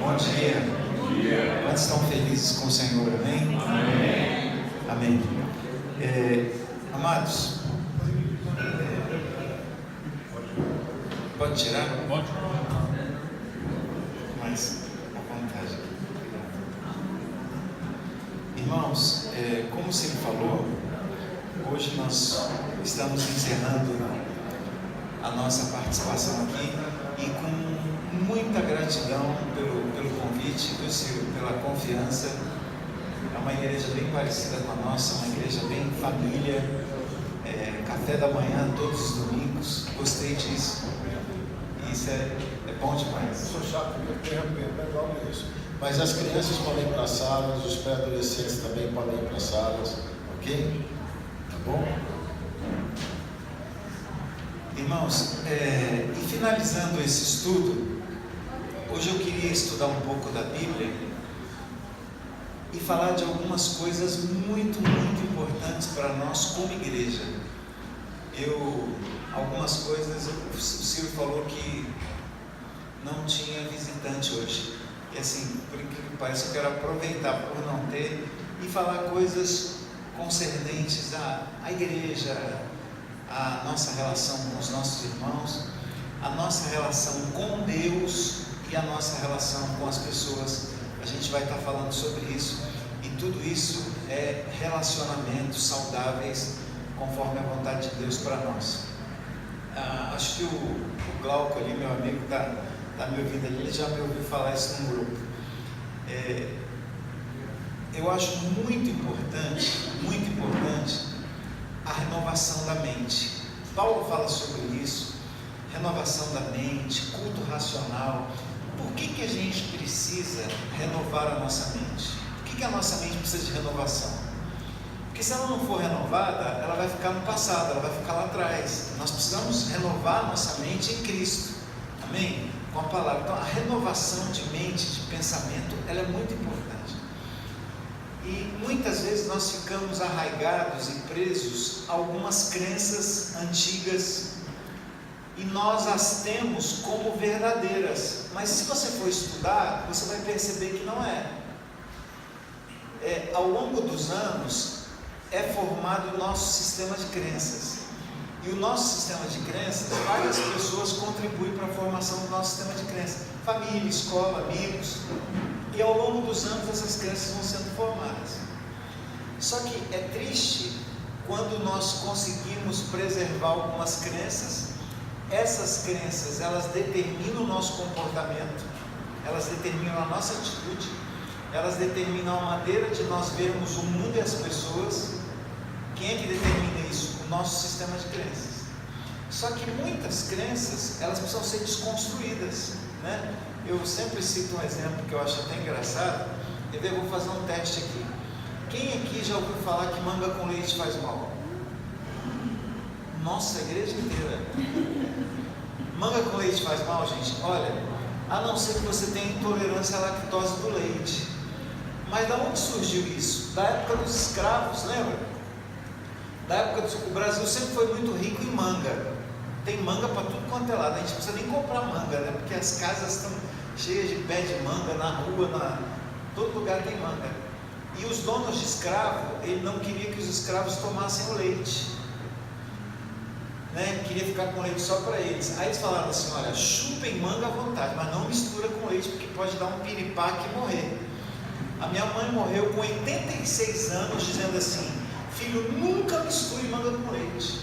Bom dia. Quantos estão felizes com o Senhor? Amém? Amém. Amados, pode tirar? Pode. Mas, à vontade. Irmãos, como se ele falou, hoje nós estamos encerrando a nossa participação aqui e com muita gratidão pelo convite do Senhor, pela confiança. É uma igreja bem parecida com a nossa, uma igreja bem família, café da manhã todos os domingos. Gostei disso. Isso é bom demais. Eu sou chato, eu interrompendo, é igual isso. Mas as crianças podem ir para as salas, os pré-adolescentes também podem ir para as salas, ok? Tá bom? Irmãos, e finalizando esse estudo, hoje eu queria estudar um pouco da Bíblia e falar de algumas coisas muito, muito importantes para nós como igreja. Algumas coisas, o Ciro falou que não tinha visitante hoje. E assim, por incrível que pareça, eu quero aproveitar por não ter e falar coisas concernentes à igreja, a nossa relação com os nossos irmãos, a nossa relação com Deus e a nossa relação com as pessoas. A gente vai estar falando sobre isso, e tudo isso é relacionamentos saudáveis conforme a vontade de Deus para nós. Acho que o Glauco ali, meu amigo, está me ouvindo ali, ele já me ouviu falar isso no grupo. Eu acho muito importante a renovação da mente. Paulo fala sobre isso, renovação da mente, culto racional. Por que a gente precisa renovar a nossa mente? Por que a nossa mente precisa de renovação? Porque se ela não for renovada, ela vai ficar no passado, ela vai ficar lá atrás. Nós precisamos renovar a nossa mente em Cristo, amém? Com a palavra. Então a renovação de mente, de pensamento, ela é muito importante. E muitas vezes nós ficamos arraigados e presos a algumas crenças antigas e nós as temos como verdadeiras, mas se você for estudar, você vai perceber que não é. Ao longo dos anos é formado o nosso sistema de crenças, e o nosso sistema de crenças, várias pessoas contribuem para a formação do nosso sistema de crenças, família, escola, amigos. E ao longo dos anos essas crenças vão sendo formadas. Só que é triste quando nós conseguimos preservar algumas crenças. Essas crenças, elas determinam o nosso comportamento, elas determinam a nossa atitude, elas determinam a maneira de nós vermos o mundo e as pessoas. Quem é que determina isso? O nosso sistema de crenças. Só que muitas crenças, elas precisam ser desconstruídas, né? Eu sempre cito um exemplo que eu acho até engraçado. Eu vou fazer um teste aqui. Quem aqui já ouviu falar que manga com leite faz mal? Nossa, a igreja inteira. Manga com leite faz mal, gente? Olha, a não ser que você tenha intolerância à lactose do leite. Mas da onde surgiu isso? Da época dos escravos, lembra? Da época o Brasil sempre foi muito rico em manga. Tem manga para tudo quanto é lado. A gente não precisa nem comprar manga, né? Porque as casas estão cheias de pé de manga na rua, todo lugar tem manga. E os donos de escravo, ele não queria que os escravos tomassem o leite, né? Queria ficar com leite só para eles. Aí eles falaram assim: olha, chupem manga à vontade, mas não mistura com leite, porque pode dar um piripaque e morrer. A minha mãe morreu com 86 anos dizendo assim: filho, nunca misture manga com leite,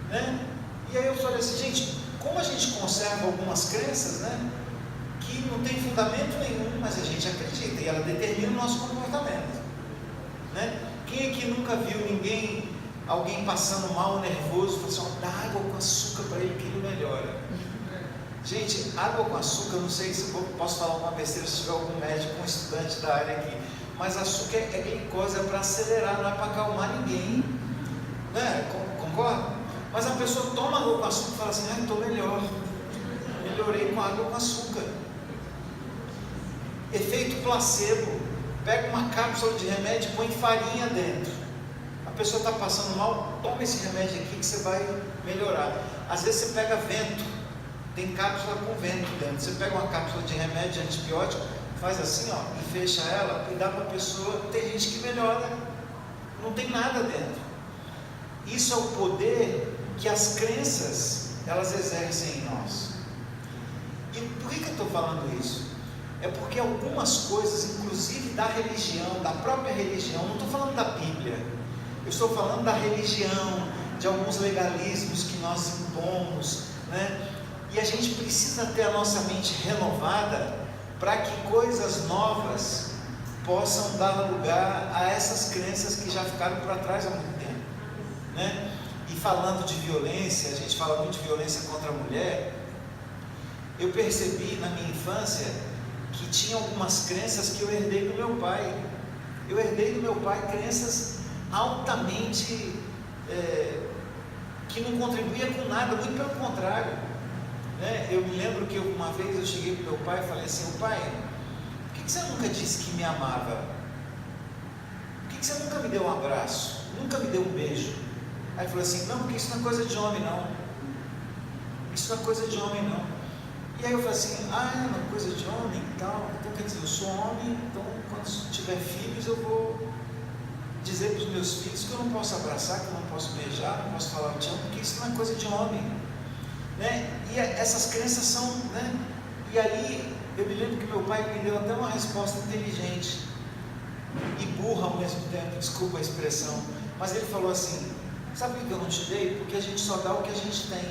né? E aí eu falei assim: gente, como a gente conserva algumas crenças, né, que não tem fundamento nenhum, mas a gente acredita, e ela determina o nosso comportamento, né? Quem aqui nunca viu alguém passando mal, nervoso, falou assim: dá água com açúcar para ele que ele melhora? Gente, água com açúcar, não sei se eu posso falar uma besteira, se tiver algum médico, um estudante da área aqui, mas açúcar é glicose, é para acelerar, não é para acalmar ninguém, né? Concorda? Mas a pessoa toma água com açúcar e fala assim: estou melhor, melhorei com água com açúcar. Efeito placebo. Pega uma cápsula de remédio e põe farinha dentro. A pessoa está passando mal, toma esse remédio aqui que você vai melhorar. Às vezes você pega vento, tem cápsula com vento dentro. Você pega uma cápsula de remédio, de antibiótico, faz assim, ó, e fecha ela e dá para a pessoa. Tem gente que melhora, não tem nada dentro. Isso é o poder que as crenças elas exercem em nós. E por que eu estou falando isso? É porque algumas coisas, inclusive da religião, da própria religião, não estou falando da Bíblia, eu estou falando da religião, de alguns legalismos que nós impomos, né? E a gente precisa ter a nossa mente renovada para que coisas novas possam dar lugar a essas crenças que já ficaram para trás há muito tempo, né? E falando de violência, a gente fala muito de violência contra a mulher. Eu percebi na minha infância que tinha algumas crenças que eu herdei do meu pai. Eu herdei do meu pai crenças altamente que não contribuía com nada, muito pelo contrário, né? Eu me lembro que uma vez eu cheguei para o meu pai e falei assim: pai, por que você nunca disse que me amava? Por que você nunca me deu um abraço? Nunca me deu um beijo? Aí ele falou assim: não, porque isso não é coisa de homem não. Isso não é coisa de homem não. E aí eu falei assim: ah, é uma coisa de homem e tal. Então quer dizer, eu sou homem, então quando tiver filhos eu vou dizer para os meus filhos que eu não posso abraçar, que eu não posso beijar, não posso falar eu te amo, porque isso não é coisa de homem, né? E essas crenças são, né? E aí eu me lembro que meu pai me deu até uma resposta inteligente e burra ao mesmo tempo, desculpa a expressão, mas ele falou assim: sabe por que eu não te dei? Porque a gente só dá o que a gente tem,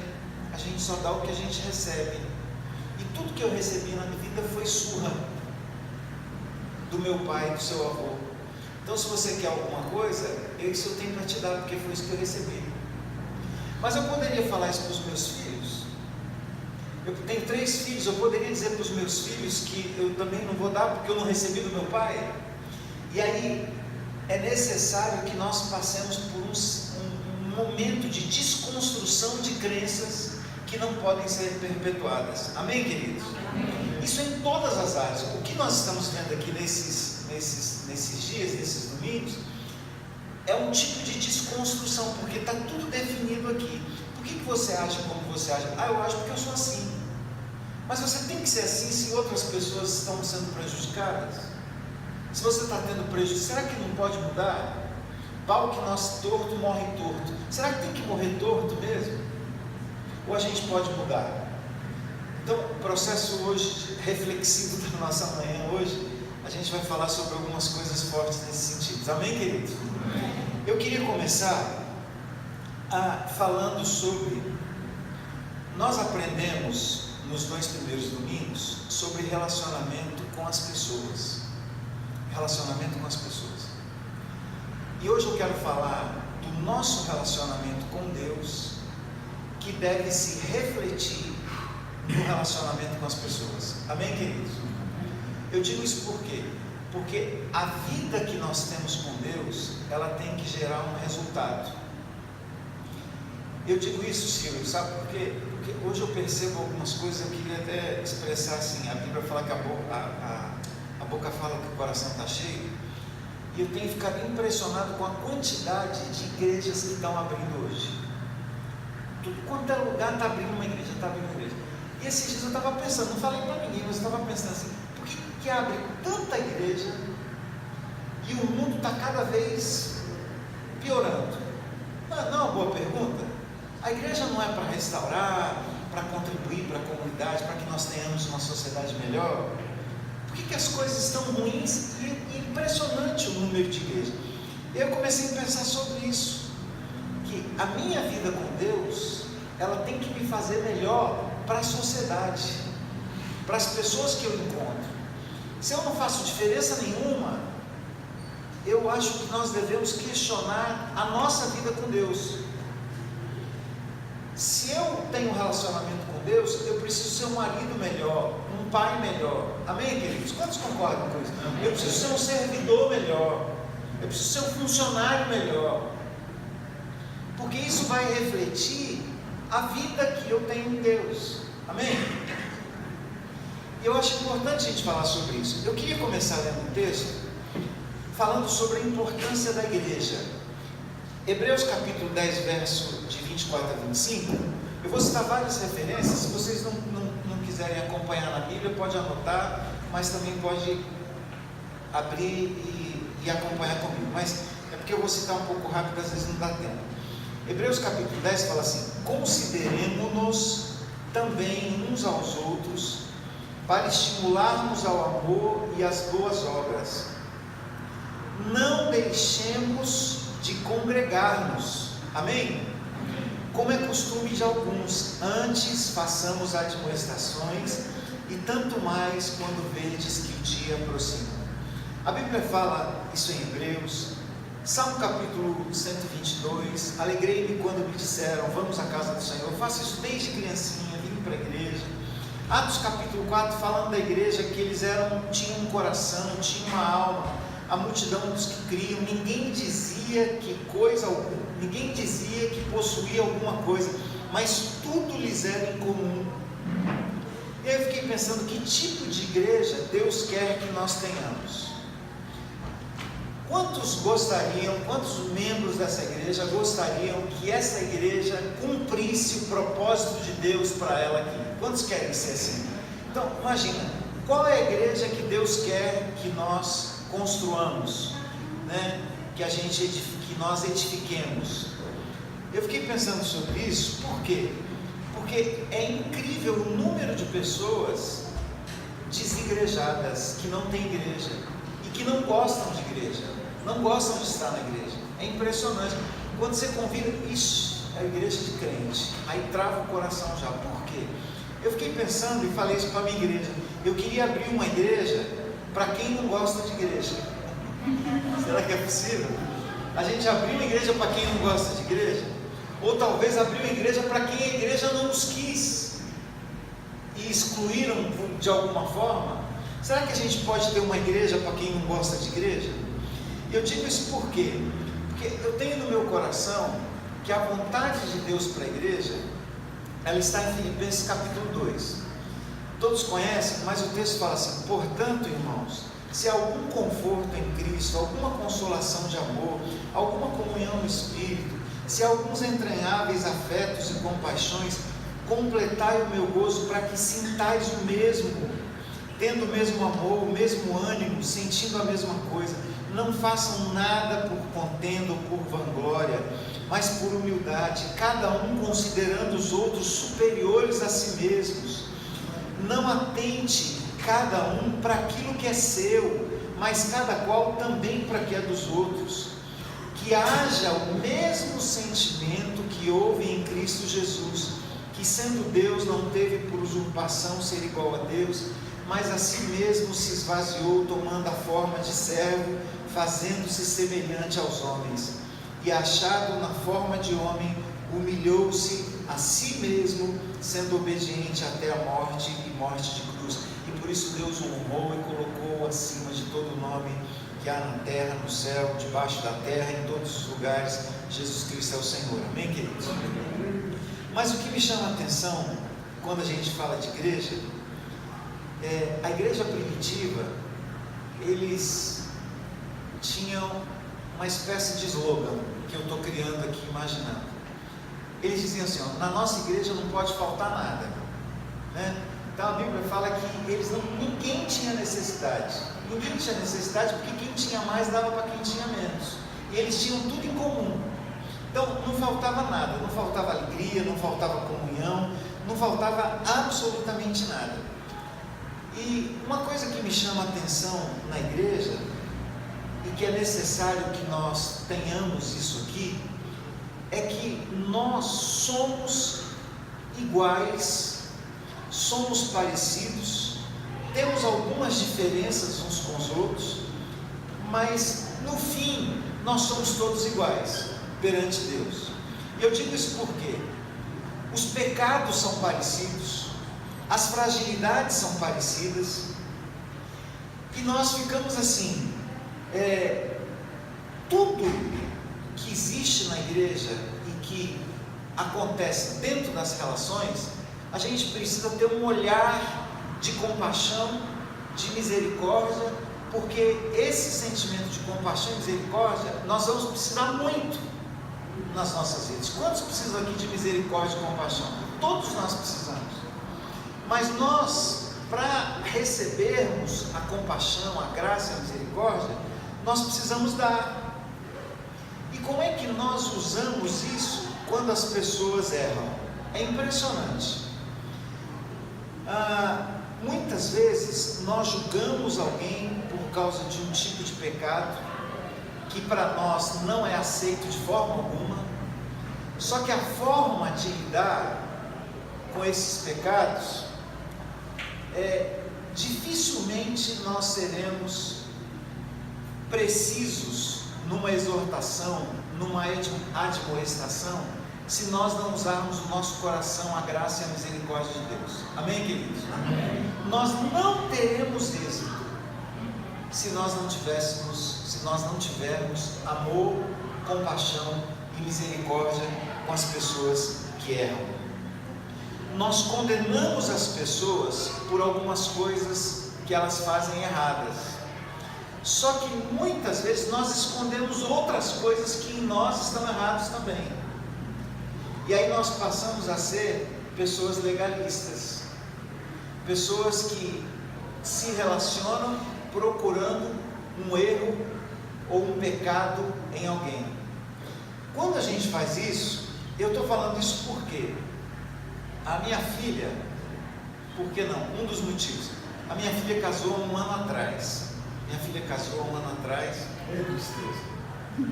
a gente só dá o que a gente recebe. E tudo que eu recebi na minha vida foi surra do meu pai e do seu avô. Então, se você quer alguma coisa, isso eu tenho para te dar, porque foi isso que eu recebi. Mas eu poderia falar isso para os meus filhos. Eu tenho 3 filhos, eu poderia dizer para os meus filhos que eu também não vou dar, porque eu não recebi do meu pai. E aí, é necessário que nós passemos por um momento de desconstrução de crenças que não podem ser perpetuadas. Amém, queridos? Amém. Isso em todas as áreas. O que nós estamos vendo aqui nesses dias, nesses domingos, é um tipo de desconstrução, porque está tudo definido aqui. Por que você age como você age? Ah, eu acho porque eu sou assim. Mas você tem que ser assim se outras pessoas estão sendo prejudicadas? Se você está tendo prejuízo, será que não pode mudar? Pau que nasce torto, morre torto. Será que tem que morrer torto mesmo? Ou a gente pode mudar? Então, o processo hoje, reflexivo da nossa manhã hoje, a gente vai falar sobre algumas coisas fortes nesse sentido. Amém, queridos? Eu queria começar falando sobre... Nós aprendemos nos 2 primeiros domingos sobre relacionamento com as pessoas. Relacionamento com as pessoas. E hoje eu quero falar do nosso relacionamento com Deus, que deve se refletir no relacionamento com as pessoas. Amém, queridos? Eu digo isso por quê? Porque a vida que nós temos com Deus, ela tem que gerar um resultado. Eu digo isso, Silvio, sabe por quê? Porque hoje eu percebo algumas coisas, eu queria até expressar assim, a Bíblia fala que a boca fala que o coração está cheio, e eu tenho ficado impressionado com a quantidade de igrejas que estão abrindo hoje. Tudo quanto é lugar está abrindo uma igreja, está abrindo uma igreja. E esses dias eu estava pensando, não falei para ninguém, mas eu estava pensando assim: por que abre tanta igreja e o mundo está cada vez piorando? Não é uma boa pergunta? A igreja não é para restaurar, para contribuir para a comunidade, para que nós tenhamos uma sociedade melhor? Por que as coisas estão ruins e impressionante o número de igrejas? E eu comecei a pensar sobre isso, que a minha vida com Deus, ela tem que me fazer melhor para a sociedade, para as pessoas que eu encontro. Se eu não faço diferença nenhuma, eu acho que nós devemos questionar a nossa vida com Deus. Se eu tenho um relacionamento com Deus, eu preciso ser um marido melhor, um pai melhor. Amém, queridos? Quantos concordam com isso? Eu preciso ser um servidor melhor, eu preciso ser um funcionário melhor, porque isso vai refletir a vida que eu tenho em Deus. Amém? E eu acho importante a gente falar sobre isso. Eu queria começar lendo um texto falando sobre a importância da igreja. Hebreus capítulo 10, verso de 24 a 25, Eu vou citar várias referências. Se vocês não quiserem acompanhar na Bíblia, pode anotar, mas também pode abrir e acompanhar comigo. Mas é porque eu vou citar um pouco rápido, às vezes não dá tempo. Hebreus capítulo 10 fala assim: consideremo-nos também uns aos outros, para estimularmos ao amor e às boas obras. Não deixemos de congregar-nos. Amém? Como é costume de alguns, antes façamos admoestações, e tanto mais quando vedes que o dia aproxima. A Bíblia fala isso em Hebreus. Salmo capítulo 122, alegrei-me quando me disseram, vamos à casa do Senhor. Eu faço isso desde criancinha, vim para a igreja. Atos capítulo 4, falando da igreja, que eles tinham um coração, tinham uma alma, a multidão dos que criam, ninguém dizia que coisa alguma, ninguém dizia que possuía alguma coisa, mas tudo lhes era em comum. E aí eu fiquei pensando, que tipo de igreja Deus quer que nós tenhamos? Quantos membros dessa igreja gostariam que essa igreja cumprisse o propósito de Deus para ela aqui? Quantos querem ser assim? Então, imagina, qual é a igreja que Deus quer que nós construamos, né? Que nós edifiquemos? Eu fiquei pensando sobre isso, por quê? Porque é incrível o número de pessoas desigrejadas, que não têm igreja, e que não gostam de igreja, não gostam de estar na igreja. É impressionante, quando você convida, ixi, é a igreja de crente, aí trava o coração já. Por quê? Eu fiquei pensando e falei isso para a minha igreja, eu queria abrir uma igreja para quem não gosta de igreja. Será que é possível? A gente abrir uma igreja para quem não gosta de igreja? Ou talvez abrir uma igreja para quem a igreja não nos quis e excluíram de alguma forma? Será que a gente pode ter uma igreja para quem não gosta de igreja? E eu digo isso por quê? Porque eu tenho no meu coração que a vontade de Deus para a igreja, ela está em Filipenses capítulo 2. Todos conhecem, mas o texto fala assim: portanto, irmãos, se há algum conforto em Cristo, alguma consolação de amor, alguma comunhão no Espírito, se há alguns entranháveis afetos e compaixões, completai o meu gozo, para que sintais o mesmo, tendo o mesmo amor, o mesmo ânimo, sentindo a mesma coisa. Não façam nada por contenda ou por vanglória, mas por humildade, cada um considerando os outros superiores a si mesmos. Não atente cada um para aquilo que é seu, mas cada qual também para que é dos outros. Que haja o mesmo sentimento que houve em Cristo Jesus, que sendo Deus não teve por usurpação ser igual a Deus, mas a si mesmo se esvaziou, tomando a forma de servo, fazendo-se semelhante aos homens, e achado na forma de homem, humilhou-se a si mesmo, sendo obediente até a morte e morte de cruz. E por isso Deus o honrou e colocou acima de todo nome que há na terra, no céu, debaixo da terra, em todos os lugares. Jesus Cristo é o Senhor. Amém, queridos? Mas o que me chama a atenção quando a gente fala de igreja, a igreja primitiva, eles tinham uma espécie de slogan que eu estou criando aqui, imaginando. Eles diziam assim: ó, na nossa igreja não pode faltar nada, né? Então a Bíblia fala que ninguém tinha necessidade. Ninguém tinha necessidade, porque quem tinha mais dava para quem tinha menos. E eles tinham tudo em comum. Então não faltava nada, não faltava alegria, não faltava comunhão, não faltava absolutamente nada. E uma coisa que me chama a atenção na igreja, e que é necessário que nós tenhamos isso aqui, é que nós somos iguais, somos parecidos, temos algumas diferenças uns com os outros, mas no fim nós somos todos iguais perante Deus. E eu digo isso porque os pecados são parecidos, as fragilidades são parecidas, e nós ficamos assim, tudo que existe na igreja e que acontece dentro das relações, a gente precisa ter um olhar de compaixão, de misericórdia, porque esse sentimento de compaixão e misericórdia nós vamos precisar muito nas nossas vidas. Quantos precisam aqui de misericórdia e compaixão? todos nós precisamos. Mas nós, para recebermos a compaixão, a graça e a misericórdia, nós precisamos dar. E como é que nós usamos isso quando as pessoas erram? É impressionante. Muitas vezes nós julgamos alguém por causa de um tipo de pecado que para nós não é aceito de forma alguma. Só que a forma de lidar com esses pecados dificilmente nós seremos precisos numa exortação, numa admoestação, se nós não usarmos o nosso coração, a graça e a misericórdia de Deus. Amém, queridos? Amém. Nós não teremos êxito se nós não tivermos amor, compaixão e misericórdia com as pessoas que erram. Nós condenamos as pessoas por algumas coisas que elas fazem erradas. Só que muitas vezes nós escondemos outras coisas que em nós estão erradas também. E aí nós passamos a ser pessoas legalistas, pessoas que se relacionam procurando um erro ou um pecado em alguém. Quando a gente faz isso, eu estou falando isso porque a minha filha, por que não? Um dos motivos, a minha filha casou há um ano atrás.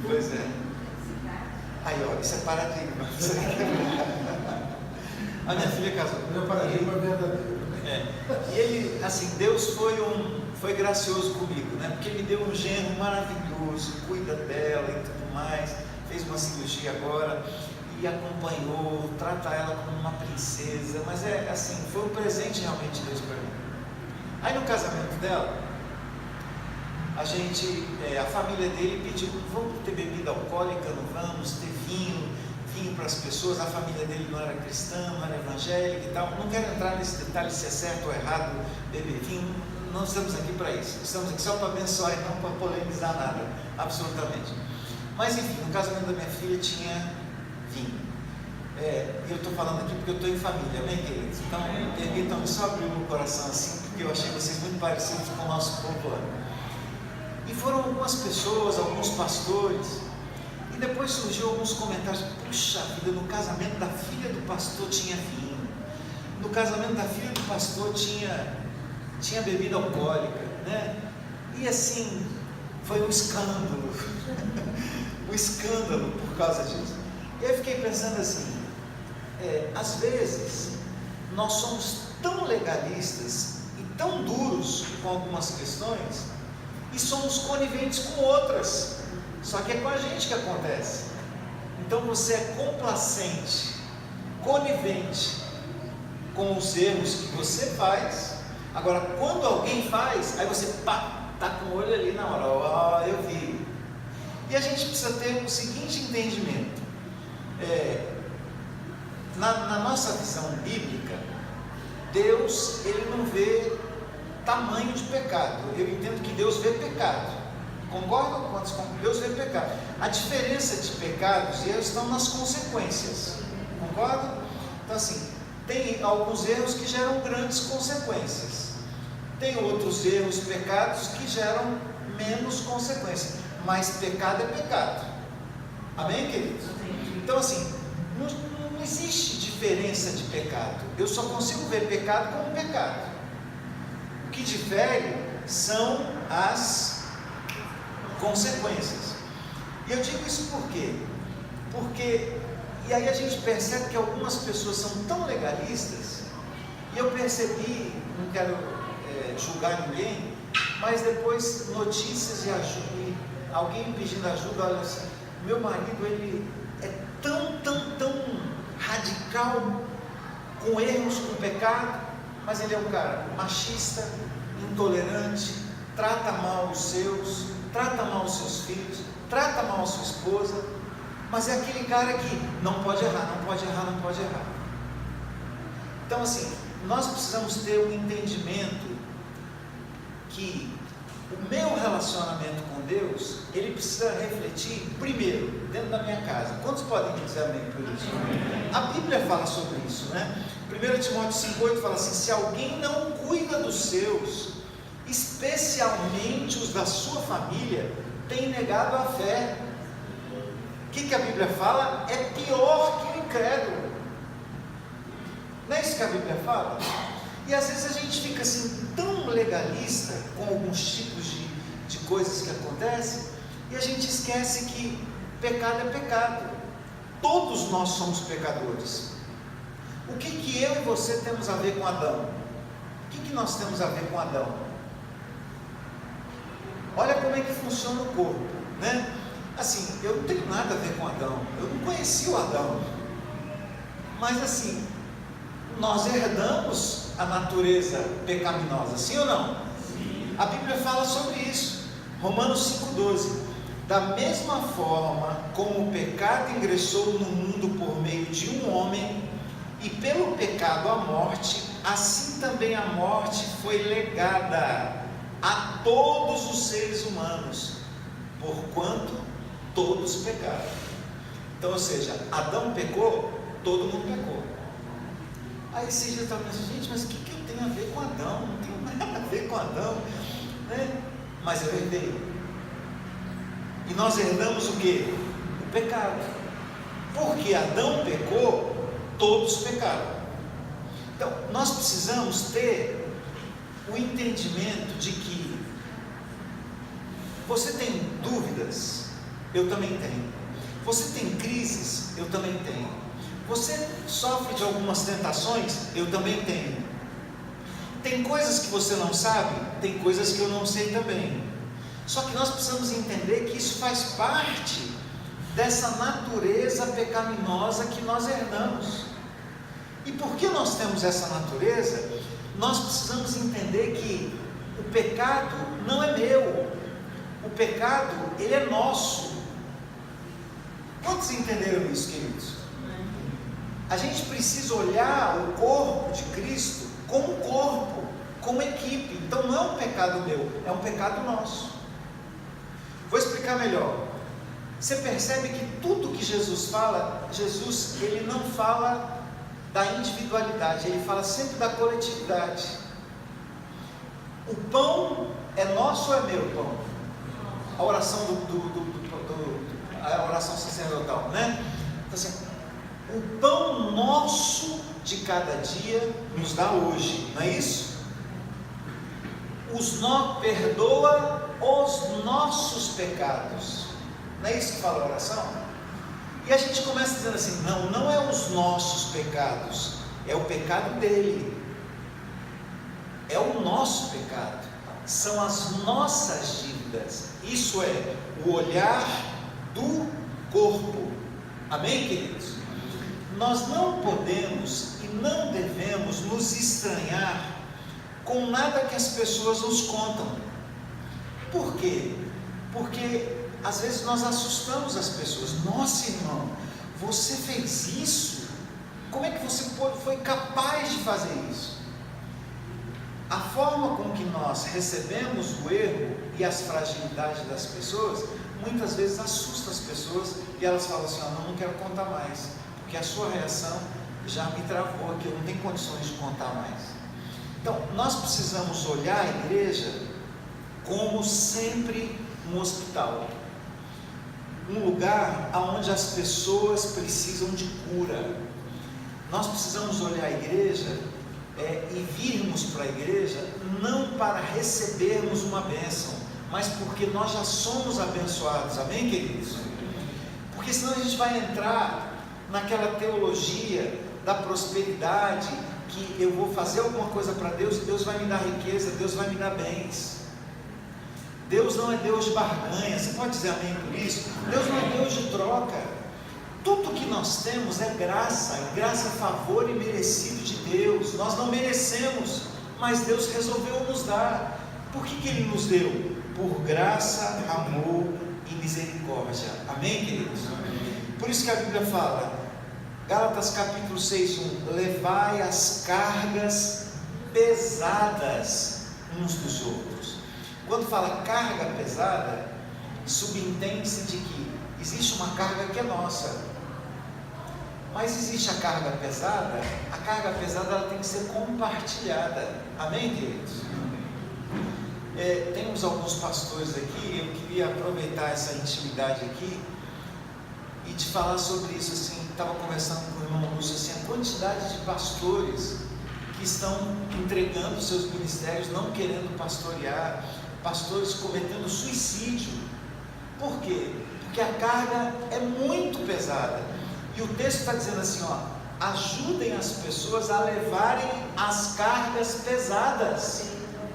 Pois é. Aí, ó, isso é paradigma. A minha filha casou. Meu paradigma é verdadeiro. E ele, assim, Deus foi gracioso comigo, né? Porque me deu um genro maravilhoso, cuida dela e tudo mais. Fez uma cirurgia agora e acompanhou, trata ela como uma princesa. Mas assim, foi um presente realmente de Deus para mim. Aí no casamento dela, a família dele pediu: vamos ter bebida alcoólica, não vamos ter vinho para as pessoas. A família dele não era cristã, não era evangélica e tal. Não quero entrar nesse detalhe se é certo ou errado beber vinho, não estamos aqui para isso. Estamos aqui só para abençoar e não para polemizar nada, absolutamente. Mas enfim, no casamento da minha filha tinha vinho. Eu estou falando aqui porque eu estou em família, amém, queridos? Então, permitam-me só abrir o meu coração assim, porque eu achei vocês muito parecidos com o nosso povo lá. E foram algumas pessoas, alguns pastores, e depois surgiu alguns comentários: puxa vida, no casamento da filha do pastor tinha vinho, no casamento da filha do pastor tinha bebida alcoólica, né? E assim, foi um escândalo, um escândalo por causa disso. E eu fiquei pensando assim, às vezes, nós somos tão legalistas e tão duros com algumas questões, e somos coniventes com outras, só que é com a gente que acontece. Então você é complacente, conivente com os erros que você faz. Agora, quando alguém faz, aí você está com o olho ali na hora: eu vi. E a gente precisa ter o seguinte entendimento: na nossa visão bíblica, Deus, ele não vê tamanho de pecado. Eu entendo que Deus vê pecado. Concordam? Quantos? Deus vê pecado. A diferença de pecados e erros estão nas consequências. Concordam? Então assim, tem alguns erros que geram grandes consequências. Tem outros erros, pecados que geram menos consequências. Mas pecado é pecado. Amém, queridos? Então assim, não existe diferença de pecado. Eu só consigo ver pecado como pecado. O que difere são as consequências. E eu digo isso por quê? Porque, e aí a gente percebe que algumas pessoas são tão legalistas, e eu percebi, não quero julgar ninguém, mas depois notícias de ajuda, alguém pedindo ajuda: olha assim, meu marido, ele é tão radical, com erros, com pecado, mas ele é um cara machista, intolerante, trata mal os seus, trata mal os seus filhos, trata mal a sua esposa, mas é aquele cara que não pode errar, não pode errar, não pode errar. Então assim, nós precisamos ter um entendimento que o meu relacionamento com Deus, ele precisa refletir, primeiro, dentro da minha casa. Quantos podem dizer amém por isso? A Bíblia fala sobre isso, né? 1 Timóteo 5,8 fala assim: se alguém não cuida dos seus, especialmente os da sua família, tem negado a fé. O que a Bíblia fala? É pior que o incrédulo. Não é isso que a Bíblia fala? E às vezes a gente fica assim tão legalista com alguns tipos de coisas que acontecem, e a gente esquece que pecado é pecado. Todos nós somos pecadores. O que eu e você temos a ver com Adão? O que nós temos a ver com Adão? Olha como é que funciona o corpo, né? Assim, eu não tenho nada a ver com Adão, eu não conheci o Adão, mas assim, nós herdamos a natureza pecaminosa, sim ou não? Sim. A Bíblia fala sobre isso, Romanos 5,12: da mesma forma como o pecado ingressou no mundo por meio de um homem, e pelo pecado a morte, assim também a morte foi legada a todos os seres humanos, porquanto todos pecaram. Então, ou seja, Adão pecou, todo mundo pecou. Aí você já está pensando: gente, mas o que eu tenho a ver com Adão? Não tenho nada a ver com Adão, né? Mas eu herdei. E nós herdamos o quê? O pecado. Porque Adão pecou, todos pecaram. Então, nós precisamos ter o entendimento de que você tem dúvidas, eu também tenho. Você tem crises, eu também tenho. Você sofre de algumas tentações, eu também tenho. Tem coisas que você não sabe, tem coisas que eu não sei também. Só que nós precisamos entender que isso faz parte dessa natureza pecaminosa que nós herdamos. E por que nós temos essa natureza? Nós precisamos entender que o pecado não é meu, o pecado, ele é nosso. Quantos entenderam isso, queridos? A gente precisa olhar o corpo de Cristo como corpo, como equipe. Então não é um pecado meu, é um pecado nosso. Vou explicar melhor. Você percebe que tudo que Jesus fala, Jesus, ele não fala da individualidade, ele fala sempre da coletividade. O pão é nosso ou é meu pão? A oração a oração sacerdotal, né? Então, assim, o pão nosso de cada dia nos dá hoje, não é isso? Perdoa os nossos pecados, não é isso que fala a oração? E a gente começa dizendo assim: não é os nossos pecados, é o pecado dele, é o nosso pecado, são as nossas dívidas. Isso é o olhar do corpo. Amém, queridos? Nós não podemos e não devemos nos estranhar com nada que as pessoas nos contam. Por quê? Porque às vezes nós assustamos as pessoas. Nossa, irmão, você fez isso? Como é que você foi capaz de fazer isso? A forma com que nós recebemos o erro e as fragilidades das pessoas, muitas vezes assusta as pessoas, e elas falam assim: não quero contar mais, porque a sua reação já me travou aqui, eu não tenho condições de contar mais. Então, nós precisamos olhar a igreja como sempre um hospital, um lugar onde as pessoas precisam de cura. Nós precisamos olhar a igreja e virmos para a igreja não para recebermos uma bênção, mas porque nós já somos abençoados. Amém, queridos? Porque senão a gente vai entrar naquela teologia da prosperidade, que eu vou fazer alguma coisa para Deus, Deus vai me dar riqueza, Deus vai me dar bens. Deus não é Deus de barganha. Você pode dizer amém por isso? Deus não é Deus de troca. Tudo que nós temos é graça, favor e merecido de Deus. Nós não merecemos, mas Deus resolveu nos dar. Por que Ele nos deu? Por graça, amor e misericórdia. Amém, queridos? Por isso que a Bíblia fala, Gálatas capítulo 6:1, levai as cargas pesadas uns dos outros. Quando fala carga pesada, subentende-se de que existe uma carga que é nossa, mas existe a carga pesada. A carga pesada ela tem que ser compartilhada. Amém, queridos? Temos alguns pastores aqui. Eu queria aproveitar essa intimidade aqui e te falar sobre isso. Assim, estava conversando com o irmão Lúcio, assim, a quantidade de pastores que estão entregando seus ministérios, não querendo pastorear, pastores cometendo suicídio. Por quê? Porque a carga é muito pesada. E o texto está dizendo assim, ó, ajudem as pessoas a levarem as cargas pesadas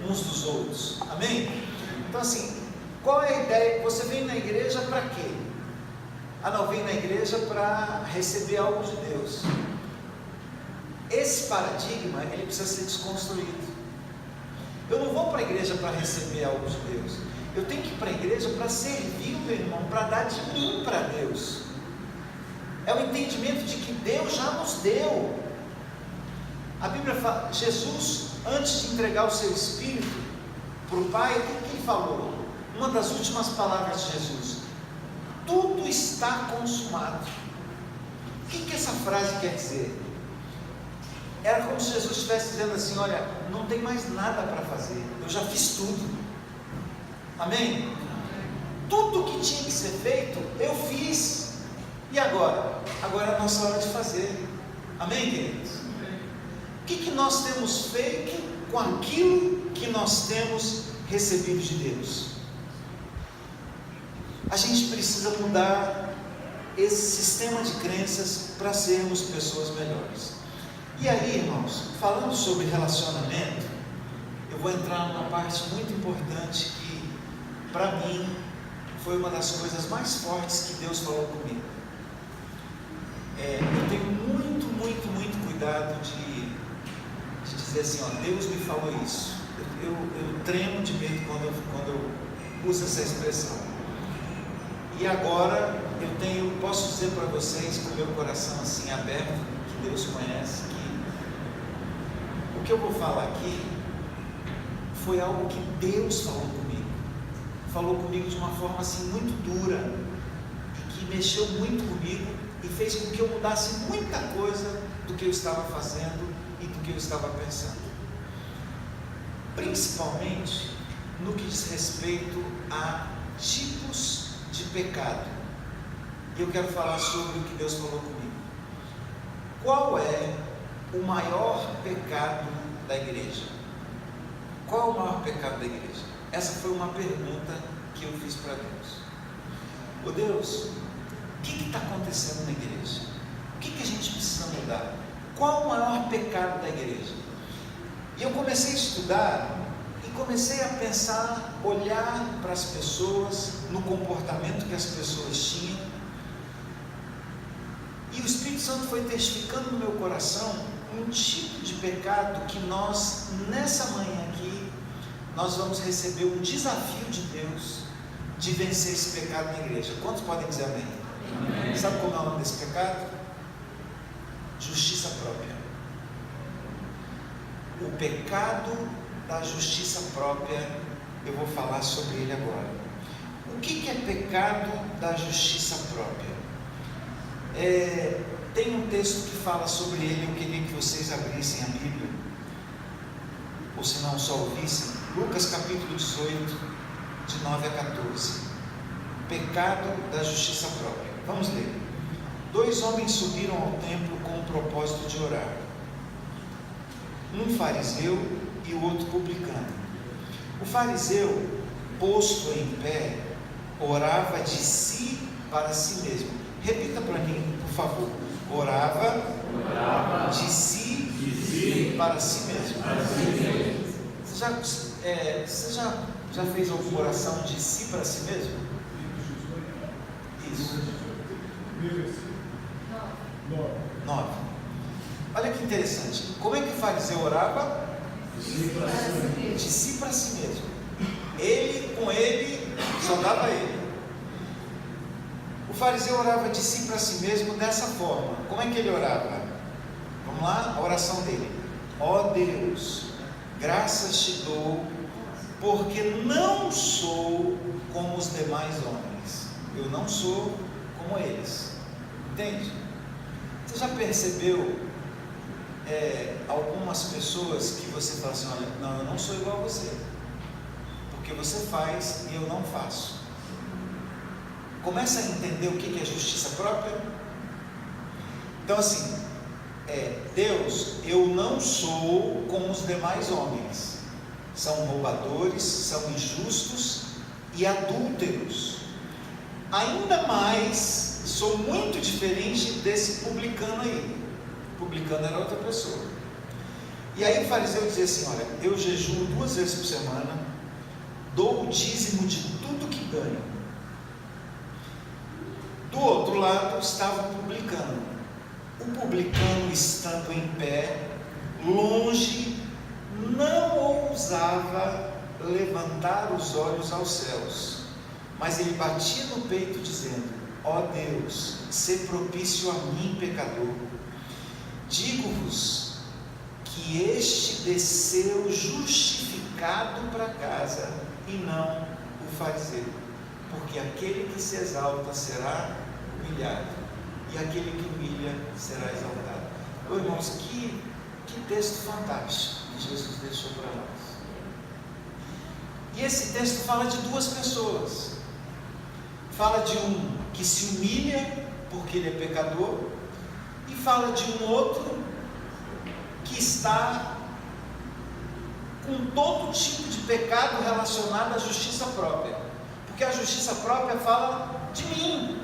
uns dos outros. Amém? Então assim, qual é a ideia? Você vem na igreja para quê? Não, vem na igreja para receber algo de Deus. Esse paradigma, ele precisa ser desconstruído. Eu não vou para a igreja para receber algo de Deus. Eu tenho que ir para a igreja para servir o meu irmão, para dar de mim para Deus. É o entendimento de que Deus já nos deu. A Bíblia fala, Jesus, antes de entregar o seu Espírito para o Pai, o que ele falou? Uma das últimas palavras de Jesus: tudo está consumado. O que essa frase quer dizer? Era como se Jesus estivesse dizendo assim, olha, não tem mais nada para fazer, eu já fiz tudo. Amém? Tudo que tinha que ser feito, eu fiz. E agora? Agora é a nossa hora de fazer. Amém, queridos? O que nós temos feito com aquilo que nós temos recebido de Deus? A gente precisa mudar esse sistema de crenças para sermos pessoas melhores. E aí, irmãos, falando sobre relacionamento, eu vou entrar numa parte muito importante que, para mim, foi uma das coisas mais fortes que Deus falou comigo. Eu tenho muito cuidado de dizer assim, ó, Deus me falou isso. Eu tremo de medo quando eu uso essa expressão. E agora eu posso dizer para vocês com o meu coração assim aberto, que Deus conhece, que o que eu vou falar aqui foi algo que Deus falou comigo. Falou comigo de uma forma assim muito dura, e que mexeu muito comigo e fez com que eu mudasse muita coisa do que eu estava fazendo e do que eu estava pensando, principalmente no que diz respeito a tipos de pecado. Eu quero falar sobre o que Deus falou comigo. Qual é o maior pecado da igreja? Qual é o maior pecado da igreja? Essa foi uma pergunta que eu fiz para Deus. Ô Deus, o que está acontecendo na igreja? O que a gente precisa mudar? Qual o maior pecado da igreja? E eu comecei a estudar e comecei a pensar, olhar para as pessoas, no comportamento que as pessoas tinham. E o Espírito Santo foi testificando no meu coração um tipo de pecado que nós, nessa manhã aqui, nós vamos receber um desafio de Deus de vencer esse pecado na igreja. Quantos podem dizer amém? Amém. Sabe como é o nome desse pecado? Justiça própria. O pecado da justiça própria, eu vou falar sobre ele agora. O que é pecado da justiça própria? Tem um texto que fala sobre ele, eu queria que vocês abrissem a Bíblia, ou se não só ouvissem, Lucas capítulo 18, de 9 a 14. Pecado da justiça própria. Vamos ler. 2 homens subiram ao templo com o propósito de orar, um fariseu e o outro publicano. O fariseu, posto em pé, orava de si para si mesmo. Repita para mim, por favor. Orava de si para si mesmo. Você já fez alguma oração de si para si mesmo? Isso. 9. Olha que interessante. Como é que o fariseu orava? De si para si mesmo. Ele, com ele, só dava ele. O fariseu orava de si para si mesmo dessa forma. Como é que ele orava? Vamos lá, a oração dele. Ó Deus, graças te dou porque não sou como os demais homens. Eu não sou como eles. Entende? Você já percebeu algumas pessoas que você fala assim, olha, não, eu não sou igual a você, porque você faz e eu não faço. Começa a entender o que é justiça própria? Então assim, Deus, eu não sou como os demais homens, são roubadores, são injustos e adúlteros. Ainda mais, sou muito diferente desse publicano aí. O publicano era outra pessoa. E aí o fariseu dizia assim, olha, eu jejuo 2 vezes por semana, dou o dízimo de tudo que ganho. Do outro lado estava o publicano. O publicano, estando em pé, longe, não ousava levantar os olhos aos céus, mas ele batia no peito dizendo, ó Deus, sê propício a mim, pecador. Digo-vos que este desceu justificado para casa e não o fariseu, porque aquele que se exalta será humilhado, e aquele que humilha será exaltado. Oh, irmãos, que texto fantástico que Jesus deixou para nós. E esse texto fala de 2 pessoas. Fala de um que se humilha porque ele é pecador, e fala de um outro que está com todo tipo de pecado relacionado à justiça própria, porque a justiça própria fala de mim.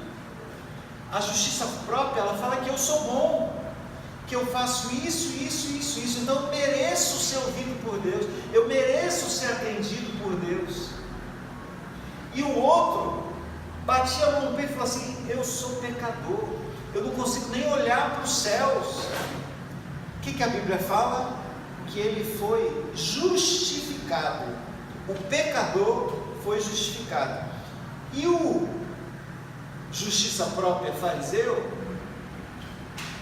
A justiça própria, ela fala que eu sou bom, que eu faço isso, então eu mereço ser ouvido por Deus, eu mereço ser atendido por Deus. E o outro batia a mão no peito e falou assim, eu sou pecador, eu não consigo nem olhar para os céus. O que a Bíblia fala? Que ele foi justificado. O pecador foi justificado. E o justiça própria fariseu,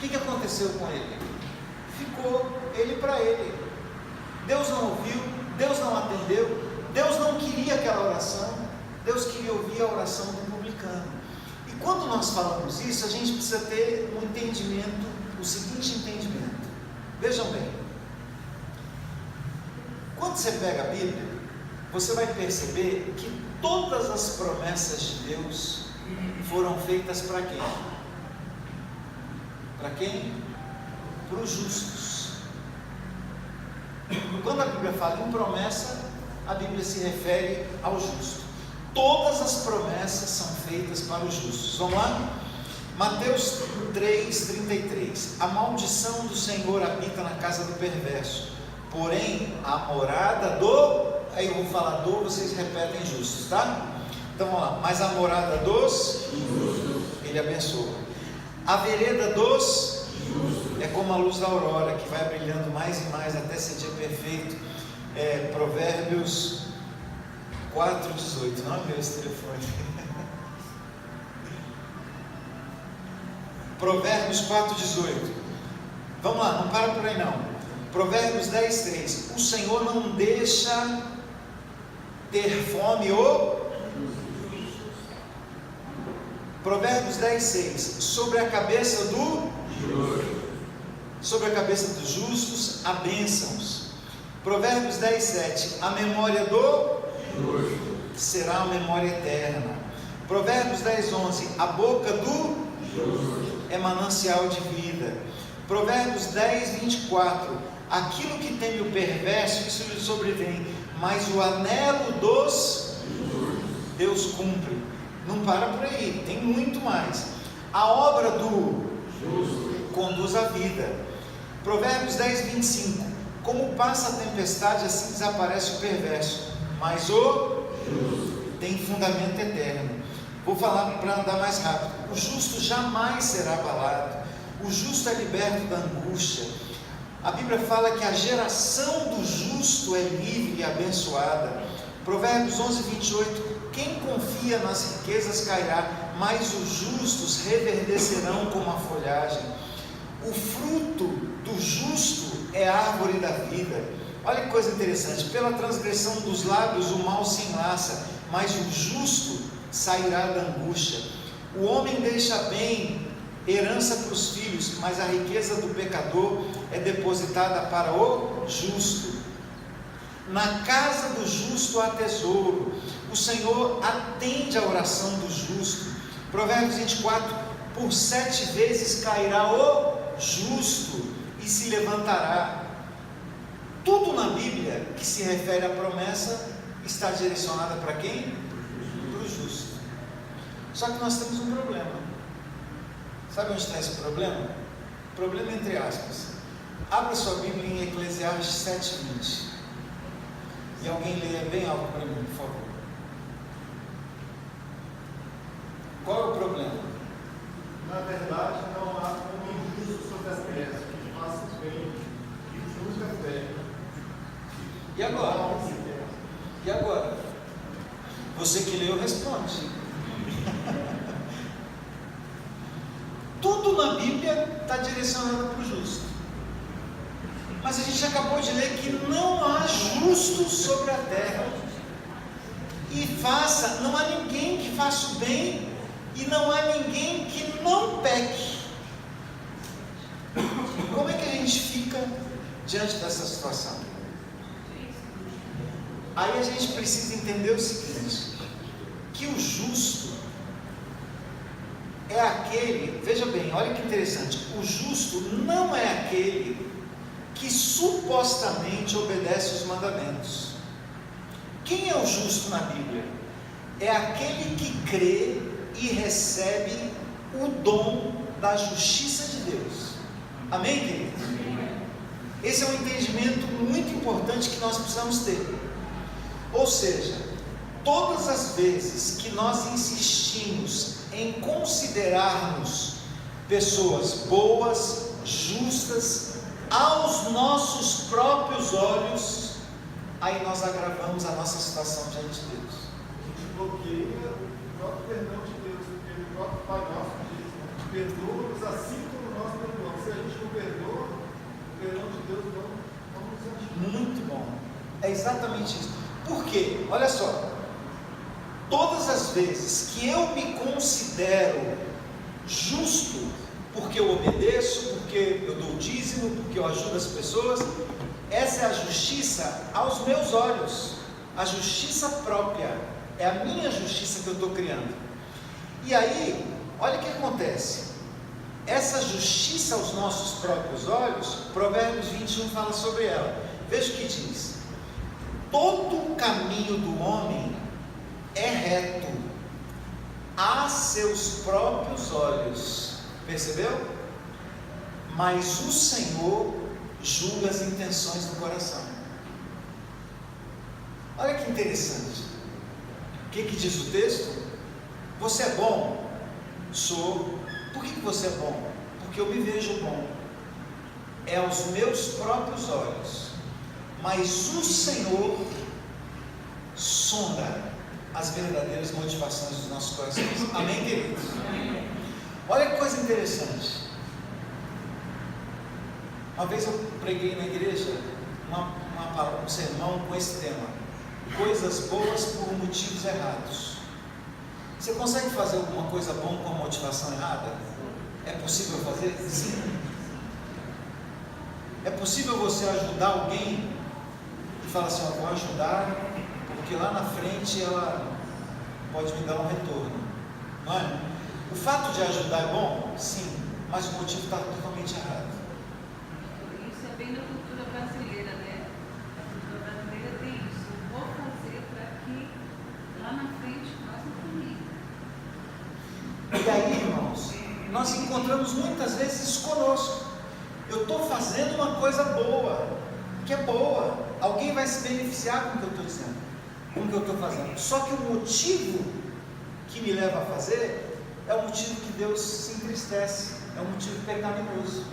o que aconteceu com ele? Ficou ele para ele. Deus não ouviu, Deus não atendeu, Deus não queria aquela oração, Deus queria ouvir a oração do publicano. E quando nós falamos isso, a gente precisa ter um entendimento, o seguinte entendimento. Vejam bem, quando você pega a Bíblia, você vai perceber que todas as promessas de Deus foram feitas para quem? Para quem? Para os justos. Quando a Bíblia fala em promessa, a Bíblia se refere ao justo. Todas as promessas são feitas para os justos. Vamos lá? Mateus 3,33. A maldição do Senhor habita na casa do perverso, porém a morada do... Aí eu vou falar do, vocês repetem justos, tá? Então vamos lá. Mas a morada dos justos, Ele abençoa. A vereda dos justos é como a luz da aurora, que vai brilhando mais e mais até ser dia perfeito. Provérbios 4,18. Não é meu esse telefone. Provérbios 4,18. Vamos lá, não para por aí não. Provérbios 10,3. O Senhor não deixa ter fome ou... Provérbios 10,6. Sobre a cabeça dos justos há bênçãos. Provérbios 10,7. A memória do justo será a memória eterna. Provérbios 10,11. A boca do justo é manancial de vida. Provérbios 10:24. Aquilo que teme o perverso, isso lhe sobrevém, mas o anelo dos justos Deus cumpre. Não para por aí, tem muito mais. A obra do justo conduz à vida. Provérbios 10:25. Como passa a tempestade, assim desaparece o perverso, mas o justo tem fundamento eterno. Vou falar para andar mais rápido. O justo jamais será abalado. O justo é liberto da angústia. A Bíblia fala que a geração do justo é livre e abençoada. Provérbios 11:28. Quem confia nas riquezas cairá, mas os justos reverdecerão como a folhagem. O fruto do justo é a árvore da vida. Olha que coisa interessante: pela transgressão dos lábios o mal se enlaça, mas o justo sairá da angústia. O homem deixa bem herança para os filhos, mas a riqueza do pecador é depositada para o justo. Na casa do justo há tesouro, o Senhor atende à oração do justo. Provérbios 24: por 7 vezes cairá o justo e se levantará. Tudo na Bíblia que se refere à promessa está direcionada para quem? Para o justo. Só que nós temos um problema. Sabe onde está esse problema? Problema entre aspas. Abra sua Bíblia em Eclesiastes 7:20. E alguém leia bem alto para mim, por favor. Qual é o problema? Na verdade, não há um injusto sobre as terras que faça o bem e julga bem. E agora? E agora? Você que leu, responde. Tudo na Bíblia está direcionado para o justo. Mas a gente acabou de ler que não há justo sobre a terra. Não há ninguém que faça o bem e não há ninguém que não peque. Como é que a gente fica diante dessa situação? Aí a gente precisa entender o seguinte: que o justo é aquele, veja bem, olha que interessante, o justo não é aquele que supostamente obedece os mandamentos. Quem é o justo na Bíblia? É aquele que crê e recebe o dom da justiça de Deus. Amém, queridos? Esse é um entendimento muito importante que nós precisamos ter. Ou seja, todas as vezes que nós insistimos em considerarmos pessoas boas, justas, aos nossos próprios olhos, aí nós agravamos a nossa situação diante de Deus. A gente bloqueia o próprio perdão de Deus, porque o próprio Pai Nosso diz: perdoa-nos assim como nós perdoamos. Se a gente não perdoa, o perdão de Deus não nos atinge. Muito bom, é exatamente isso. Por quê? Olha só, todas as vezes que eu me considero justo, porque eu obedeço, porque eu dou dízimo, porque eu ajudo as pessoas, essa é a justiça aos meus olhos, a justiça própria, é a minha justiça que eu estou criando. E aí, olha o que acontece, essa justiça aos nossos próprios olhos, Provérbios 21 fala sobre ela. Veja o que diz: todo o caminho do homem é reto a seus próprios olhos. Percebeu? Mas o Senhor julga as intenções do coração. Olha que interessante. O que diz o texto? Você é bom? Sou. Por que você é bom? Porque eu me vejo bom. É aos meus próprios olhos. Mas o Senhor sonda as verdadeiras motivações dos nossos corações. Amém, queridos? Olha que coisa interessante. Uma vez eu preguei na igreja um sermão com esse tema: coisas boas por motivos errados. Você consegue fazer alguma coisa boa com a motivação errada? É possível fazer? Sim. É possível você ajudar alguém e falar assim: eu vou ajudar porque lá na frente ela pode me dar um retorno, não é? O fato de ajudar é bom? Sim, mas o motivo está totalmente errado. Isso é bem da cultura brasileira, né? A cultura brasileira tem isso: eu vou fazer para que lá na frente façam comigo. E aí, irmãos, nós encontramos muitas vezes isso conosco. Eu estou fazendo uma coisa boa, que é boa, alguém vai se beneficiar com o que eu estou dizendo, com o que eu estou fazendo. Só que o motivo que me leva a fazer é o motivo que Deus se entristece, é um motivo pecaminoso.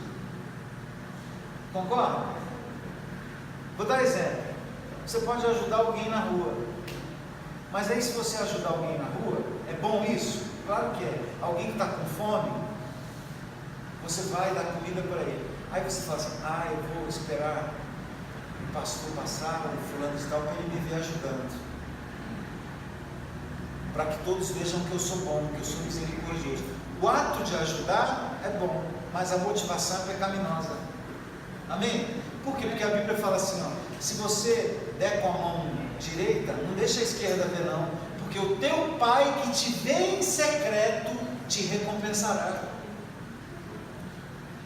Concorda? Vou dar exemplo. Você pode ajudar alguém na rua, mas aí se você ajudar alguém na rua, é bom isso? Claro que é. Alguém que está com fome, você vai dar comida para ele. Aí você fala assim: eu vou esperar o pastor passar, o fulano de tal, para ele me ver ajudando. Para que todos vejam que eu sou bom, que eu sou misericordioso. O ato de ajudar é bom, mas a motivação é pecaminosa. Amém? Por quê? Porque a Bíblia fala assim, ó, se você der com a mão direita, não deixa a esquerda ver não, porque o teu Pai que te vê em secreto te recompensará.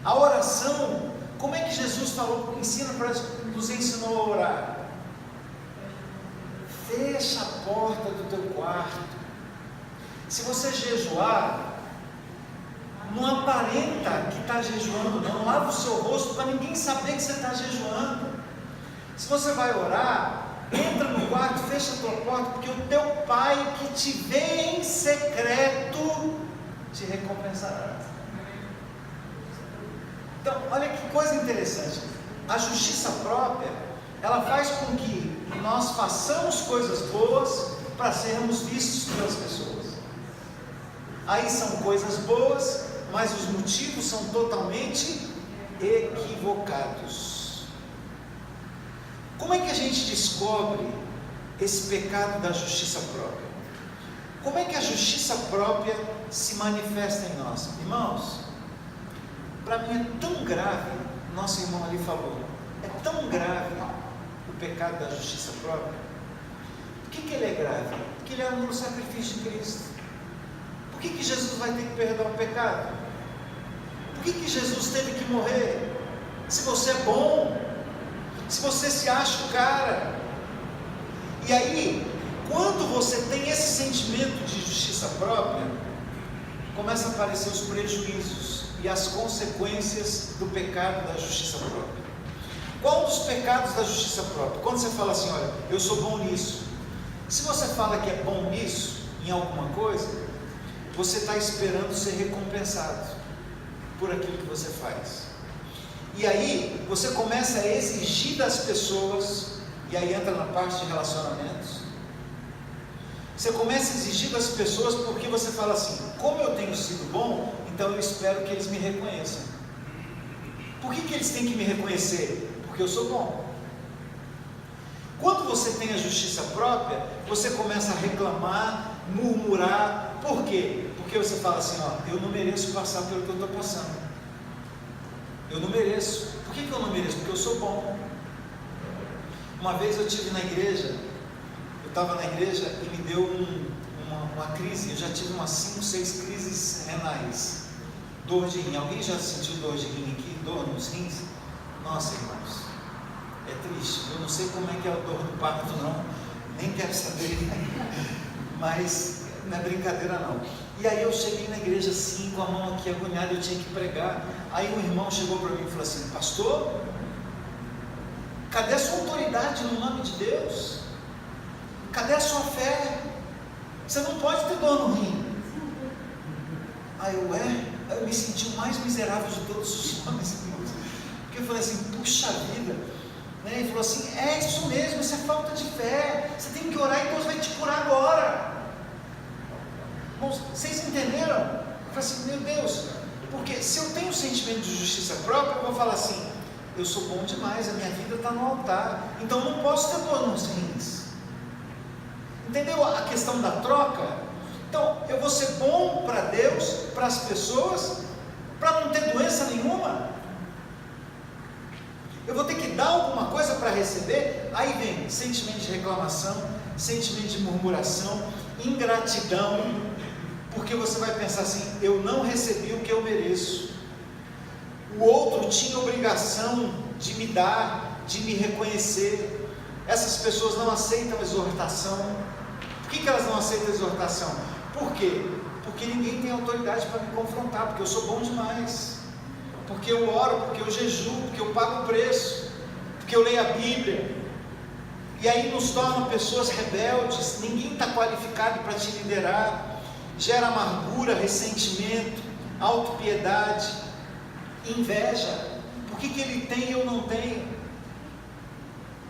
A oração, como é que Jesus falou, nos ensinou a orar? Fecha a porta do teu quarto. Se você jejuar, não aparenta que está jejuando, não lava o seu rosto para ninguém saber que você está jejuando. Se você vai orar, entra no quarto, fecha a tua porta, porque o teu Pai que te vê em secreto te recompensará. Então, olha que coisa interessante. A justiça própria, ela faz com que nós façamos coisas boas para sermos vistos pelas pessoas. Aí são coisas boas, mas os motivos são totalmente equivocados. Como é que a gente descobre esse pecado da justiça própria? Como é que a justiça própria se manifesta em nós? Irmãos, para mim é tão grave, nosso irmão ali falou, é tão grave o pecado da justiça própria. Por que ele é grave? Porque ele anula o sacrifício de Cristo. Por que Jesus vai ter que perdoar o pecado? Por que Jesus teve que morrer? Se você é bom, se você se acha o cara. E aí, quando você tem esse sentimento de justiça própria, começa a aparecer os prejuízos e as consequências do pecado da justiça própria. Qual dos pecados da justiça própria? Quando você fala assim, olha, eu sou bom nisso. Se você fala que é bom nisso, em alguma coisa, você está esperando ser recompensado por aquilo que você faz. E aí, você começa a exigir das pessoas, e aí entra na parte de relacionamentos. Você começa a exigir das pessoas porque você fala assim, como eu tenho sido bom, então eu espero que eles me reconheçam. Por que eles têm que me reconhecer? Porque eu sou bom. Quando você tem a justiça própria, você começa a reclamar, murmurar. Por quê? Porque você fala assim, ó, eu não mereço passar pelo que eu estou passando. Eu não mereço. Por que eu não mereço? Porque eu sou bom. Uma vez eu estive na igreja, eu estava na igreja e me deu uma crise. Eu já tive umas 5, 6 crises renais. Dor de rim. Alguém já sentiu dor de rim aqui? Dor nos rins? Nossa, irmãos, é triste. Eu não sei como é que é a dor do parto, não. Nem quero saber. Mas não é brincadeira, não. E aí eu cheguei na igreja assim, com a mão aqui agoniada, eu tinha que pregar. Aí um irmão chegou para mim e falou assim, pastor, cadê a sua autoridade no nome de Deus? Cadê a sua fé? Você não pode ter dor no rim. Aí eu me senti o mais miserável de todos os homens, irmãos. Porque eu falei assim, puxa vida. Ele falou assim, é isso mesmo, isso é falta de fé. Você tem que orar e Deus vai te curar agora. Irmãos, vocês entenderam? Eu falei assim, meu Deus, porque se eu tenho um sentimento de justiça própria, eu vou falar assim, eu sou bom demais, a minha vida está no altar, então eu não posso ter dor nos rins. Entendeu a questão da troca? Então, eu vou ser bom para Deus, para as pessoas, para não ter doença nenhuma. Eu vou ter que dar alguma coisa para receber. Aí vem sentimento de reclamação, sentimento de murmuração, ingratidão, porque você vai pensar assim, eu não recebi o que eu mereço. O outro tinha obrigação de me dar, de me reconhecer. Essas pessoas não aceitam a exortação. Por que elas não aceitam a exortação? Por quê? Porque ninguém tem autoridade para me confrontar, porque eu sou bom demais, porque eu oro, porque eu jejuo, porque eu pago o preço, porque eu leio a Bíblia. E aí nos tornam pessoas rebeldes. Ninguém está qualificado para te liderar. Gera amargura, ressentimento, autopiedade, inveja. Por que ele tem e eu não tenho?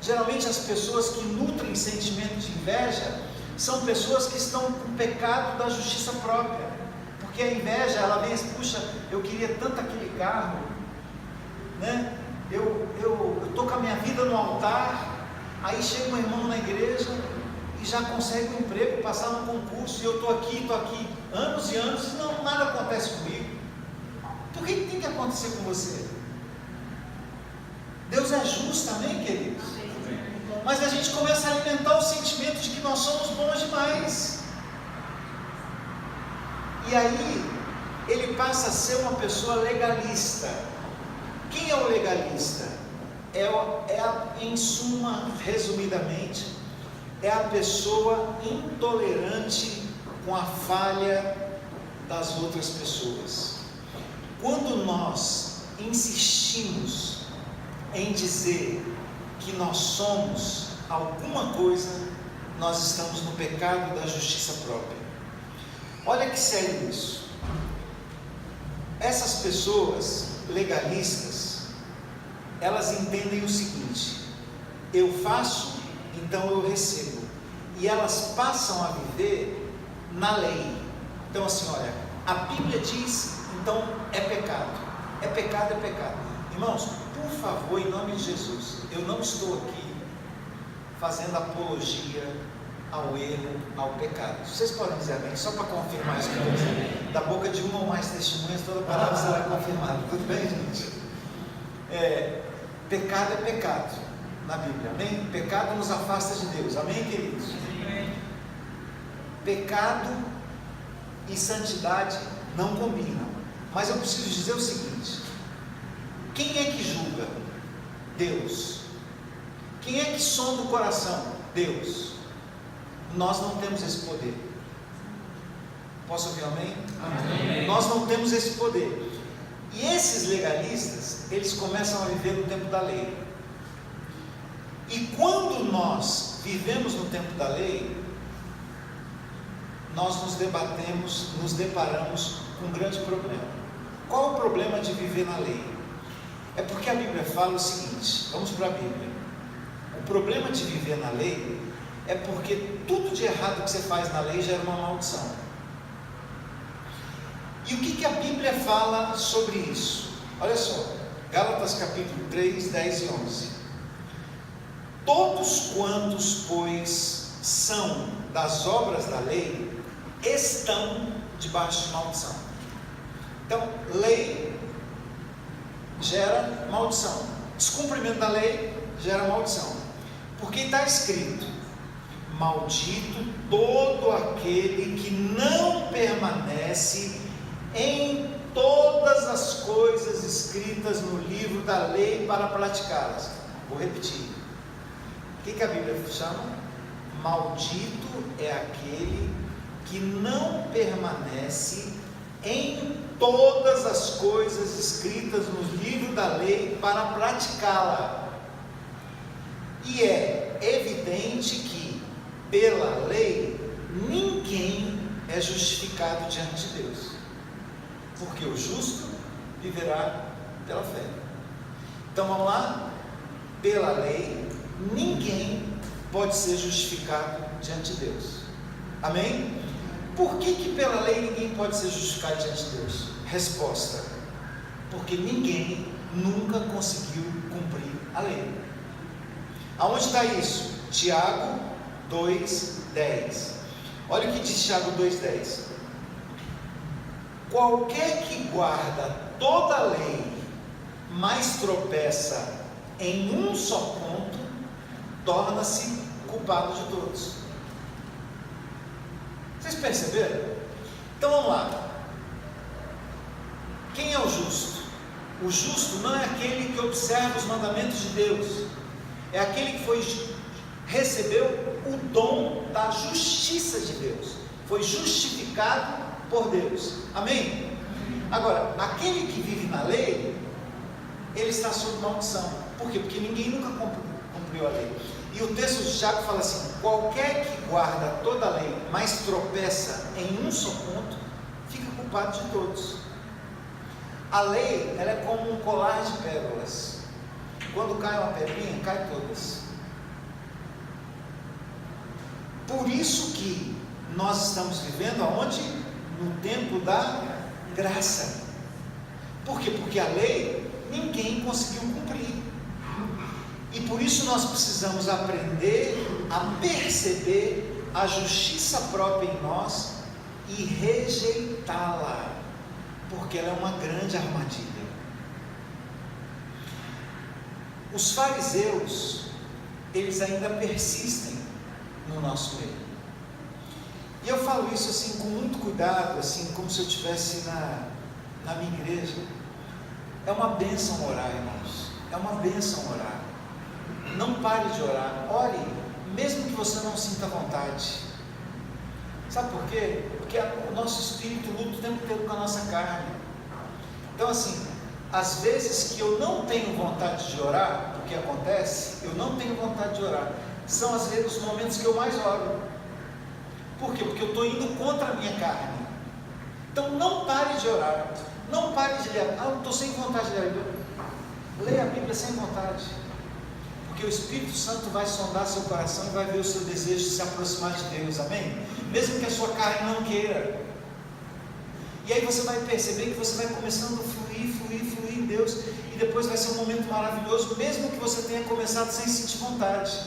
Geralmente as pessoas que nutrem sentimento de inveja são pessoas que estão com o pecado da justiça própria. Porque a inveja, ela vem assim, puxa, eu queria tanto aquele carro, né? eu estou com a minha vida no altar, aí chega um irmão na igreja e já consegue um emprego, passar no concurso, e eu estou aqui anos e anos, e não, nada acontece comigo. Por que tem que acontecer com você? Deus é justo, amém, queridos? Mas a gente começa a alimentar o sentimento de que nós somos bons demais. E aí, ele passa a ser uma pessoa legalista. Quem é o legalista? Em suma, resumidamente, é a pessoa intolerante com a falha das outras pessoas. Quando nós insistimos em dizer que nós somos alguma coisa, nós estamos no pecado da justiça própria. Olha que sério isso. Essas pessoas legalistas, elas entendem o seguinte: eu faço, então eu recebo. E elas passam a viver na lei. Então assim, olha, a Bíblia diz, então é pecado. É pecado, é pecado. Irmãos, por favor, em nome de Jesus, eu não estou aqui fazendo apologia ao erro, ao pecado. Vocês podem dizer amém? Só para confirmar isso que eu estou dizendo. Da boca de uma ou mais testemunhas, toda palavra será confirmada. Tudo bem, gente? Pecado é pecado na Bíblia, amém? Pecado nos afasta de Deus, amém, queridos? Amém. Pecado e santidade não combinam. Mas eu preciso dizer o seguinte: quem é que julga? Deus. Quem é que sonda o coração? Deus. Nós não temos esse poder. Posso ouvir amém? Amém? Nós não temos esse poder. E esses legalistas, eles começam a viver no tempo da lei. E quando nós vivemos no tempo da lei, nós nos deparamos com um grande problema. Qual o problema de viver na lei? É porque a Bíblia fala o seguinte, vamos para a Bíblia. O problema de viver na lei é porque tudo de errado que você faz na lei já é uma maldição. E o que a Bíblia fala sobre isso? Olha só, Gálatas capítulo 3, 10 e 11. Todos quantos, pois, são das obras da lei, estão debaixo de maldição. Então, lei gera maldição. Descumprimento da lei gera maldição. Porque está escrito: maldito todo aquele que não permanece em todas as coisas escritas no livro da lei para praticá-las. Vou repetir. O que a Bíblia chama? Maldito é aquele que não permanece em todas as coisas escritas no livro da lei para praticá-la. E é evidente que, pela lei, ninguém é justificado diante de Deus, porque o justo viverá pela fé. Então vamos lá. Pela lei, ninguém pode ser justificado diante de Deus. Amém? Por que pela lei ninguém pode ser justificado diante de Deus? Resposta: porque ninguém nunca conseguiu cumprir a lei. Aonde está isso? Tiago 2:10. Olha o que diz Tiago 2:10. Qualquer que guarda toda a lei, mas tropeça em um só ponto, torna-se culpado de todos. Vocês perceberam? Então vamos lá. Quem é o justo? O justo não é aquele que observa os mandamentos de Deus, é aquele que recebeu o dom da justiça de Deus, foi justificado por Deus. Amém? Agora, aquele que vive na lei, ele está sob maldição. Por quê? Porque ninguém nunca cumpriu a lei. E o texto de Tiago fala assim: qualquer que guarda toda a lei, mas tropeça em um só ponto, fica culpado de todos. A lei, ela é como um colar de pérolas. Quando cai uma pedrinha, cai todas. Por isso que nós estamos vivendo aonde? No tempo da graça. Por quê? Porque a lei, ninguém conseguiu cumprir. E por isso nós precisamos aprender a perceber a justiça própria em nós e rejeitá-la, porque ela é uma grande armadilha. Os fariseus, eles ainda persistem no nosso meio. E eu falo isso assim com muito cuidado, assim como se eu estivesse na minha igreja. É uma bênção orar, irmãos. É uma bênção orar. Não pare de orar. Ore, mesmo que você não sinta vontade. Sabe por quê? Porque o nosso espírito luta o tempo inteiro com a nossa carne. Então assim, às vezes que eu não tenho vontade de orar, o que acontece? Eu não tenho vontade de orar. São às vezes os momentos que eu mais oro. Por quê? Porque eu estou indo contra a minha carne. Então não pare de orar. Não pare de ler. Eu estou sem vontade de ler. Leia a Bíblia sem vontade. Porque o Espírito Santo vai sondar seu coração e vai ver o seu desejo de se aproximar de Deus. Amém? Mesmo que a sua carne não queira. E aí você vai perceber que você vai começando a fluir em Deus. E depois vai ser um momento maravilhoso, mesmo que você tenha começado sem sentir vontade.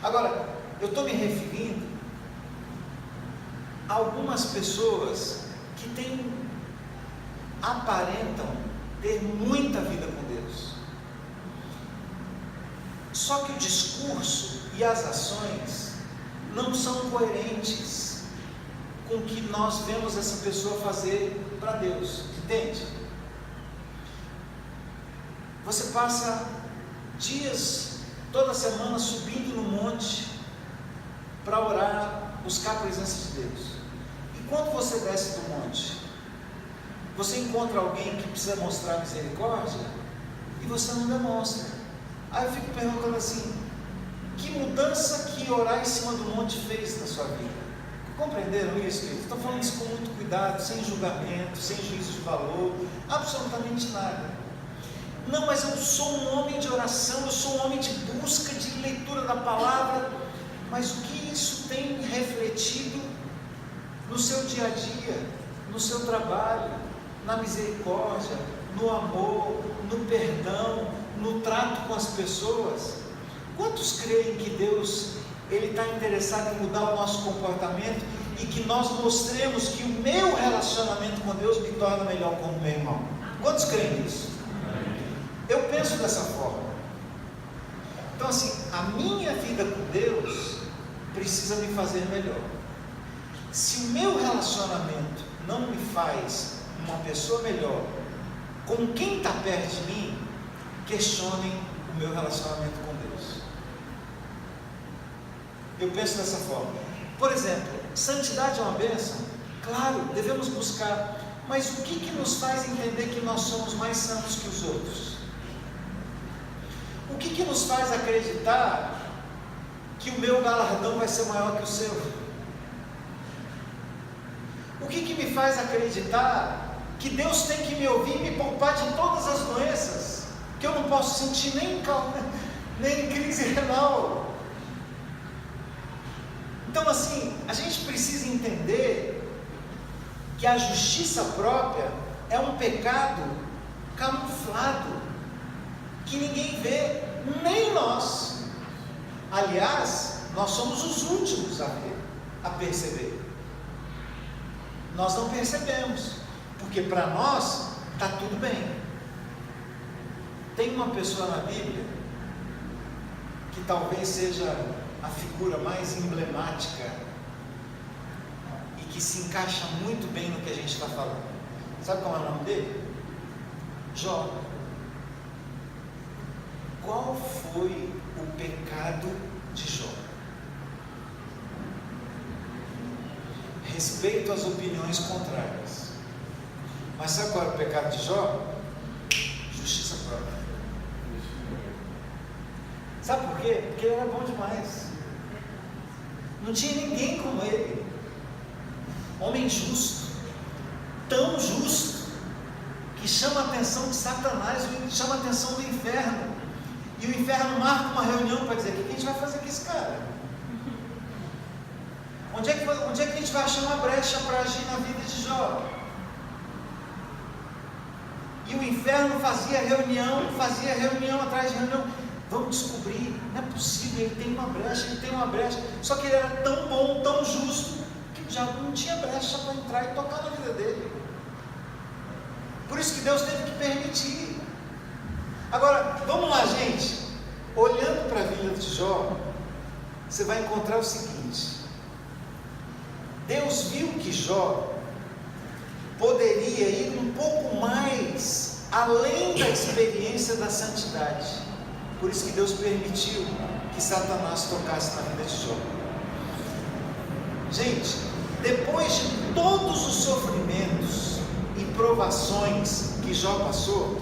Agora, eu estou me referindo a algumas pessoas que aparentam ter muita vida com Deus. Só que o discurso e as ações não são coerentes com o que nós vemos essa pessoa fazer para Deus, entende? Você passa dias, toda semana, subindo no monte para orar, buscar a presença de Deus. E quando você desce do monte, você encontra alguém que precisa mostrar misericórdia e você não demonstra. Aí eu fico perguntando assim, que mudança que orar em cima do monte fez na sua vida? Compreenderam isso, querido? Estou falando isso com muito cuidado, sem julgamento, sem juízo de valor, absolutamente nada. Não, mas eu sou um homem de oração, eu sou um homem de busca, de leitura da palavra. Mas o que isso tem refletido no seu dia a dia, no seu trabalho, na misericórdia, no amor, no perdão, no trato com as pessoas? Quantos creem que Deus está interessado em mudar o nosso comportamento e que nós mostremos que o meu relacionamento com Deus me torna melhor como meu irmão? Quantos creem nisso? Eu penso dessa forma. Então assim, a minha vida com Deus precisa me fazer melhor. Se o meu relacionamento não me faz uma pessoa melhor com quem está perto de mim, questionem o meu relacionamento com Deus. Eu penso dessa forma. Por exemplo, santidade é uma bênção? Claro, devemos buscar. Mas o que nos faz entender que nós somos mais santos que os outros? O que nos faz acreditar que o meu galardão vai ser maior que o seu? O que me faz acreditar que Deus tem que me ouvir e me poupar de todas as doenças, que eu não posso sentir nem crise renal? Então assim, a gente precisa entender que a justiça própria é um pecado camuflado, que ninguém vê, nem nós. Aliás, nós somos os últimos a ver, a perceber. Nós não percebemos, porque para nós está tudo bem. Tem uma pessoa na Bíblia que talvez seja a figura mais emblemática e que se encaixa muito bem no que a gente está falando. Sabe qual é o nome dele? Jó. Qual foi o pecado de Jó? Respeito às opiniões contrárias. Mas sabe qual era o pecado de Jó? Justiça própria. Sabe por quê? Porque ele era bom demais. Não tinha ninguém como ele. Homem justo, tão justo, que chama a atenção de Satanás, chama a atenção do inferno. E o inferno marca uma reunião para dizer: o que a gente vai fazer com esse cara? Onde é que a gente vai achar uma brecha para agir na vida de Jó? E o inferno fazia reunião atrás de reunião. Vamos descobrir, não é possível, ele tem uma brecha. Só que ele era tão bom, tão justo, que o diabo não tinha brecha para entrar e tocar na vida dele. Por isso que Deus teve que permitir. Agora, vamos lá, gente. Olhando para a vida de Jó, você vai encontrar o seguinte: Deus viu que Jó poderia ir um pouco mais além da experiência da santidade. Por isso que Deus permitiu que Satanás tocasse na vida de Jó. Gente, depois de todos os sofrimentos e provações que Jó passou,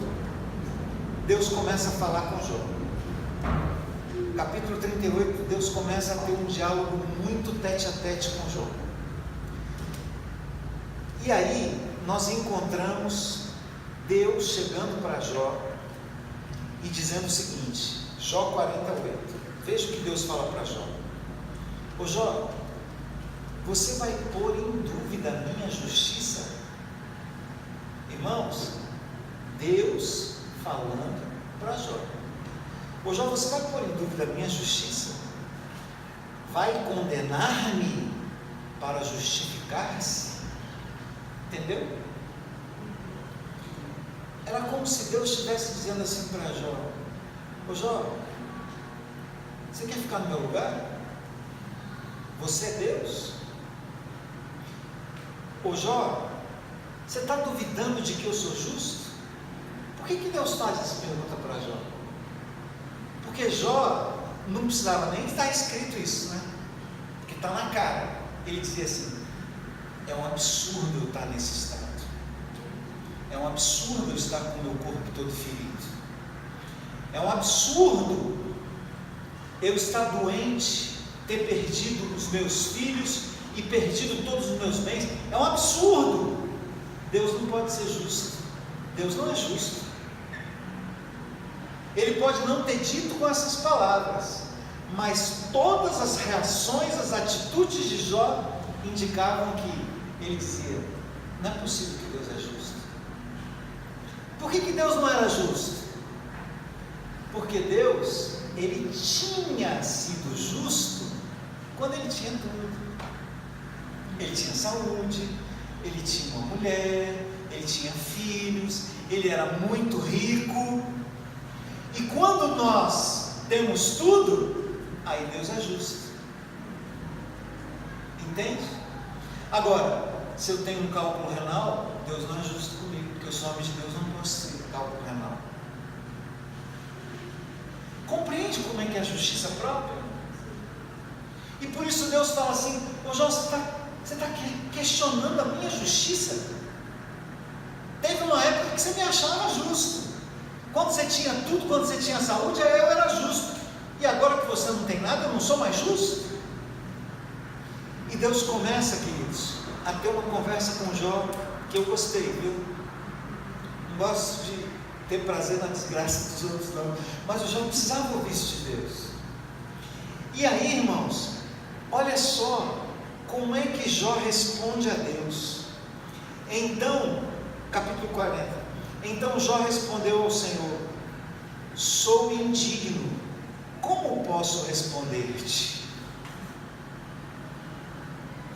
Deus começa a falar com Jó. Capítulo 38, Deus começa a ter um diálogo muito tete a tete com Jó. E aí, nós encontramos Deus chegando para Jó e dizendo o seguinte, Jó 48, veja o que Deus fala para Jó. Ô Jó, você vai pôr em dúvida a minha justiça? Irmãos, Deus falando para Jó. Ô Jó, você vai pôr em dúvida a minha justiça? Vai condenar-me para justificar-se? Entendeu? Era como se Deus estivesse dizendo assim para Jó: ô Jó, você quer ficar no meu lugar? Você é Deus? Ô Jó, você está duvidando de que eu sou justo? Por que Deus faz essa pergunta para Jó? Porque Jó não precisava nem estar escrito isso, né? Porque está na cara. Ele dizia assim: é um absurdo eu estar nesse estado. É um absurdo eu estar com o meu corpo todo ferido. É um absurdo eu estar doente, ter perdido os meus filhos e perdido todos os meus bens. É um absurdo. Deus não pode ser justo. Deus não é justo. Ele pode não ter dito com essas palavras, mas todas as reações, as atitudes de Jó indicavam que ele dizia: não é possível que Deus é justo. Por que Deus não era justo? Porque Deus, ele tinha sido justo quando ele tinha tudo. Ele tinha saúde, ele tinha uma mulher, ele tinha filhos, ele era muito rico. E quando nós temos tudo, aí Deus é justo. Entende? Agora, se eu tenho um cálculo renal, Deus não é justo comigo, porque eu sou homem de Deus, não posso ter cálculo renal. Compreende como é que é a justiça própria? E por isso Deus fala assim: ô Jó, você está questionando a minha justiça? Teve uma época que você me achava justo. Quando você tinha tudo, quando você tinha saúde, eu era justo. E agora que você não tem nada, eu não sou mais justo? E Deus começa, queridos, a ter uma conversa com Jó que eu gostei, viu? Não gosto de ter prazer na desgraça dos outros, não. Mas o Jó precisava ouvir isso de Deus. E aí, irmãos, olha só como é que Jó responde a Deus. Então, capítulo 40. Então Jó respondeu ao Senhor: sou indigno, como posso responder-te?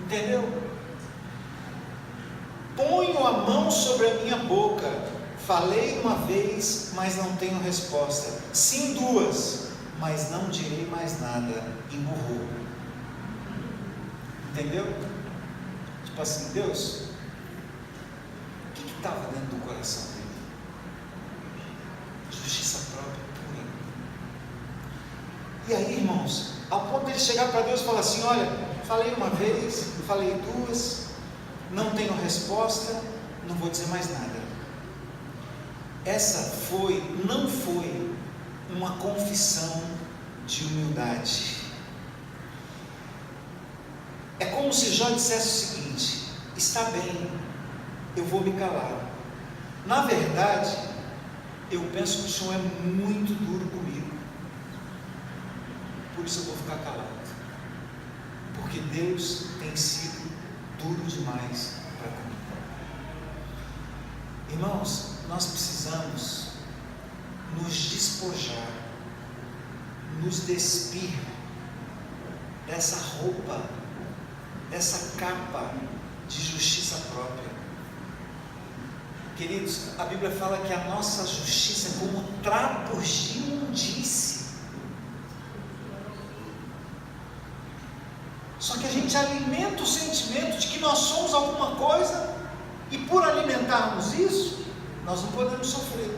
Entendeu? Ponho a mão sobre a minha boca, falei uma vez, mas não tenho resposta, sim duas, mas não direi mais nada, emburrou. Entendeu? Tipo assim, Deus, o que estava dentro do coração dele? Justiça própria pura. E aí, irmãos, ao ponto de ele chegar para Deus e falar assim: olha, falei uma vez, falei duas, não tenho resposta, não vou dizer mais nada. Essa não foi uma confissão de humildade. É como se Jó dissesse o seguinte: está bem, eu vou me calar. Na verdade, eu penso que o Senhor é muito duro comigo, por isso eu vou ficar calado, porque Deus tem sido duro demais para comigo. Irmãos, nós precisamos nos despojar, nos despir dessa roupa, dessa capa de justiça própria. Queridos, a Bíblia fala que a nossa justiça é como trapos de imundície. Só que a gente alimenta o sentimento de que nós somos alguma coisa, e por alimentarmos isso, nós não podemos sofrer.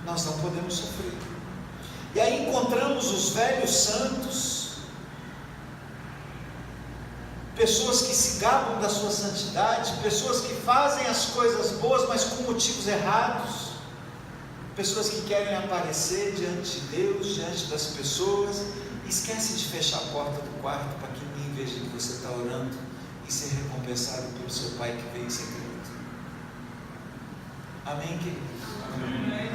Nós não podemos sofrer. E aí encontramos os velhos santos, pessoas que se gabam da sua santidade, pessoas que fazem as coisas boas, mas com motivos errados, pessoas que querem aparecer diante de Deus, diante das pessoas, e esquece de fechar a porta do quarto para que ninguém veja que você está orando e ser recompensado pelo seu Pai que veio em secreto. Amém, queridos? Amém.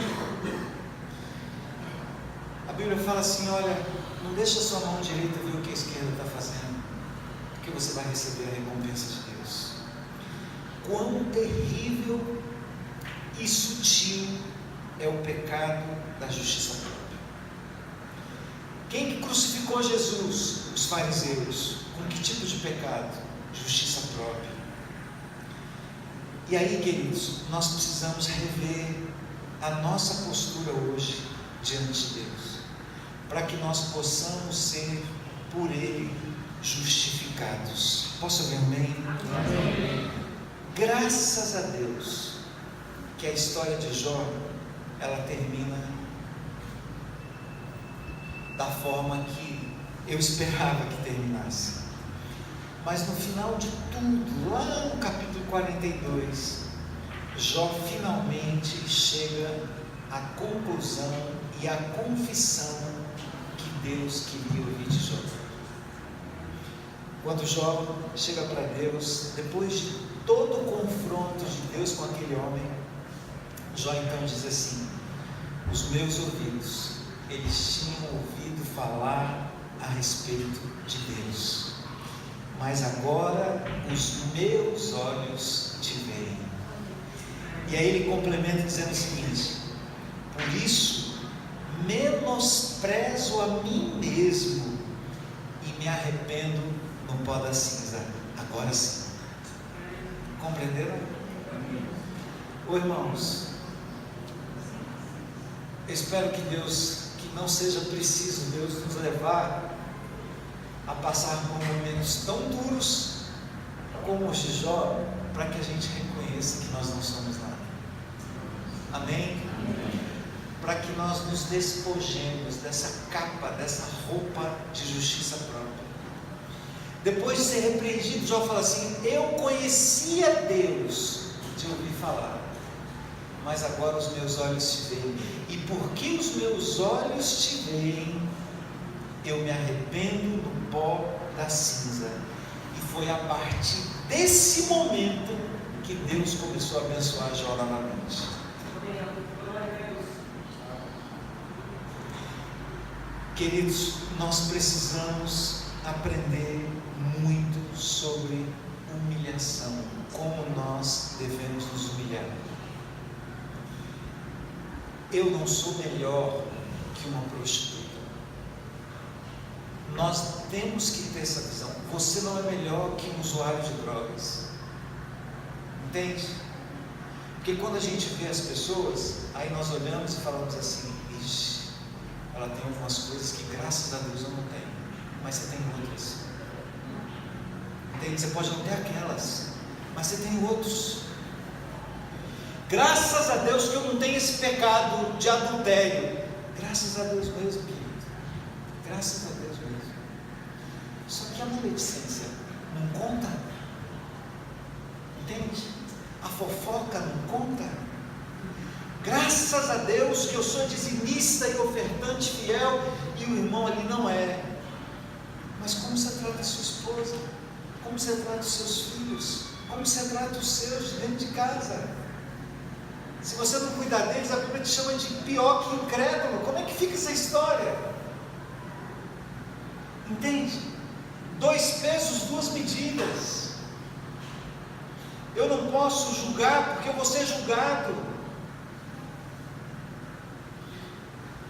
A Bíblia fala assim: olha, não deixa a sua mão direita ver o que a esquerda está fazendo, porque você vai receber a recompensa de Deus. Quão terrível e sutil é o pecado da justiça própria. Quem que crucificou Jesus? Os fariseus. Com que tipo de pecado? Justiça própria. E aí, queridos, nós precisamos rever a nossa postura hoje diante de Deus, para que nós possamos ser por Ele justificados. Posso ouvir amém? Amém. Graças a Deus que a história de Jó, ela termina da forma que eu esperava que terminasse. Mas no final de tudo, lá no capítulo 42, Jó finalmente chega à conclusão e à confissão que Deus queria ouvir de Jó. Quando Jó chega para Deus, depois de todo o confronto de Deus com aquele homem, Jó então diz assim: os meus ouvidos, eles tinham ouvido falar a respeito de Deus, mas agora os meus olhos te veem. E aí ele complementa dizendo o seguinte: por isso menosprezo a mim mesmo e me arrependo no pó da cinza. Agora sim. Compreenderam? Ô irmãos, eu espero que Deus, que não seja preciso Deus nos levar a passar por momentos tão duros como os de Jó, para que a gente reconheça que nós não somos nada. Amém? Para que nós nos despojemos dessa capa, dessa roupa de justiça própria. Depois de ser repreendido, Jó fala assim: eu conhecia Deus de ouvir falar, mas agora os meus olhos te veem, e porque os meus olhos te veem, eu me arrependo no pó da cinza. E foi a partir desse momento que Deus começou a abençoar Jó novamente. Queridos, nós precisamos aprender muito sobre humilhação, como nós devemos nos humilhar. Eu não sou melhor que uma prostituta. Nós temos que ter essa visão. Você não é melhor que um usuário de drogas. Entende? Porque quando a gente vê as pessoas, aí nós olhamos e falamos assim: ixi, ela tem algumas coisas que graças a Deus eu não tenho, mas você tem outras. Entende? Você pode não ter aquelas, mas você tem outros. Graças a Deus que eu não tenho esse pecado de adultério. Graças a Deus mesmo, querido. Graças a Deus mesmo. Só que a maledicência não conta. Entende? A fofoca não conta. Graças a Deus que eu sou dizimista e ofertante fiel e o irmão ali não é. Mas como você trata a sua esposa? Como você trata os seus filhos? Como você trata os seus dentro de casa? Se você não cuidar deles, a Bíblia te chama de pior que incrédulo. Como é que fica essa história? Entende? 2 pesos, 2 medidas. Eu não posso julgar porque eu vou ser julgado.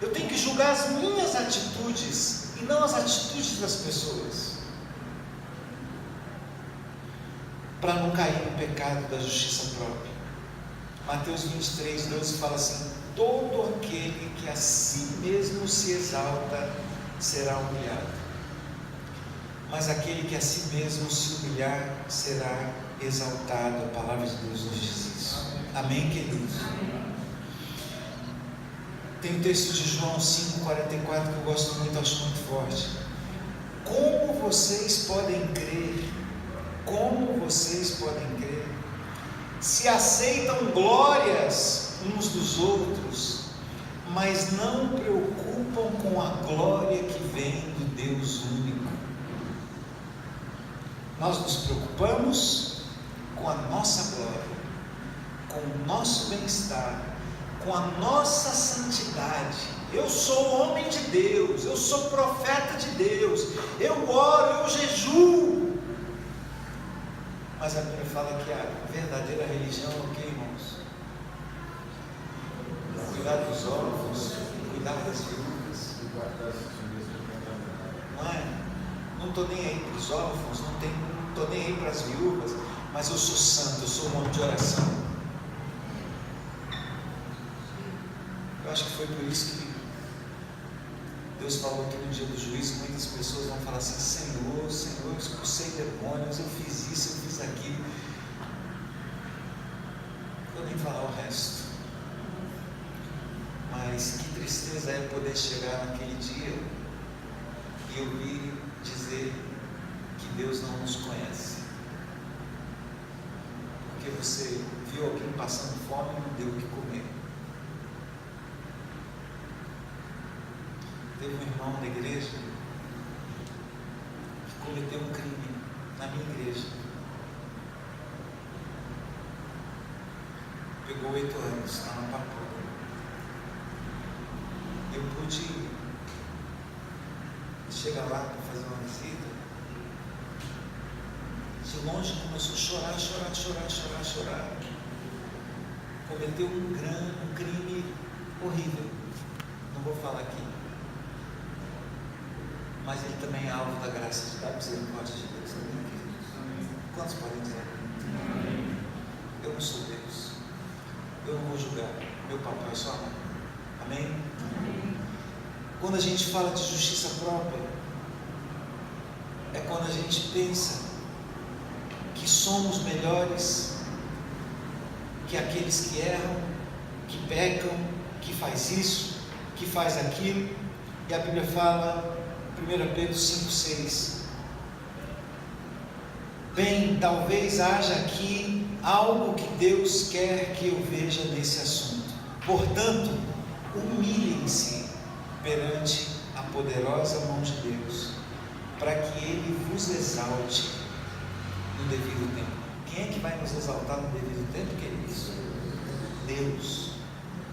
Eu tenho que julgar as minhas atitudes e não as atitudes das pessoas, para não cair no pecado da justiça própria. Mateus 23, 12 fala assim: todo aquele que a si mesmo se exalta será humilhado, mas aquele que a si mesmo se humilhar será exaltado. A palavra de Deus nos diz isso. Amém, queridos? Tem um texto de João 5,44 que eu gosto muito, acho muito forte. Como vocês podem crer? Como vocês podem crer? Se aceitam glórias uns dos outros, mas não preocupam com a glória que vem do Deus único. Nós nos preocupamos com a nossa glória, com o nosso bem-estar, com a nossa santidade. Eu sou homem de Deus, eu sou profeta de Deus, eu oro, eu jejuo. Mas a Bíblia fala que a verdadeira religião é o que, irmãos? Cuidar dos órfãos, cuidar das viúvas. Não é? Não estou nem aí para os órfãos, não estou nem aí para as viúvas, mas eu sou santo, eu sou um homem de oração. Eu acho que foi por isso que Deus falou que no dia do juízo muitas pessoas vão falar assim: Senhor, Senhor, eu expulsei demônios, eu fiz isso, eu fiz aquilo. Vou nem falar o resto. Mas que tristeza é poder chegar naquele dia e ouvir dizer que Deus não nos conhece, porque você viu alguém passando fome e não deu o que comer. Teve um irmão da igreja que cometeu um crime na minha igreja. Pegou 8 anos, está no Papuda. Eu pude chegar lá para fazer uma visita. De longe começou a chorar. Cometeu um crime horrível. Não vou falar aqui. Mas ele também é alvo da graça da misericórdia de Deus. Amém, queridos? Quantos podem dizer? Amém. Eu não sou Deus. Eu não vou julgar. Meu papel é só amar. Amém? Amém? Quando a gente fala de justiça própria, é quando a gente pensa que somos melhores que aqueles que erram, que pecam, que faz isso, que faz aquilo. E a Bíblia fala, 1 Pedro 5,6: bem, talvez haja aqui algo que Deus quer que eu veja nesse assunto. Portanto, humilhem-se perante a poderosa mão de Deus, para que Ele vos exalte no devido tempo. Quem é que vai nos exaltar no devido tempo, queridos? Deus.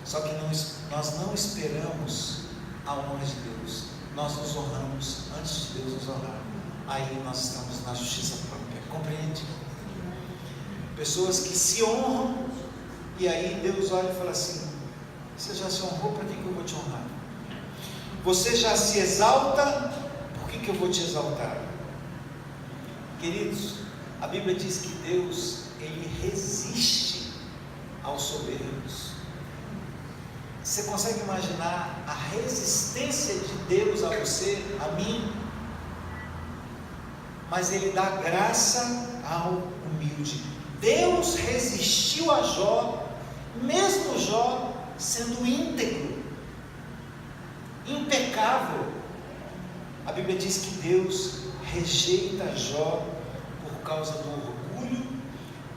Só que nós não esperamos a honra de Deus. Nós nos honramos antes de Deus nos honrar. Aí nós estamos na justiça própria. Compreende? Pessoas que se honram, e aí Deus olha e fala assim: você já se honrou, para que eu vou te honrar? Você já se exalta, por que eu vou te exaltar? Queridos, a Bíblia diz que Deus, Ele resiste aos soberbos. Você consegue imaginar a resistência de Deus a você, a mim? Mas Ele dá graça ao humilde. Deus resistiu a Jó, mesmo Jó sendo íntegro, impecável. A Bíblia diz que Deus rejeita Jó por causa do orgulho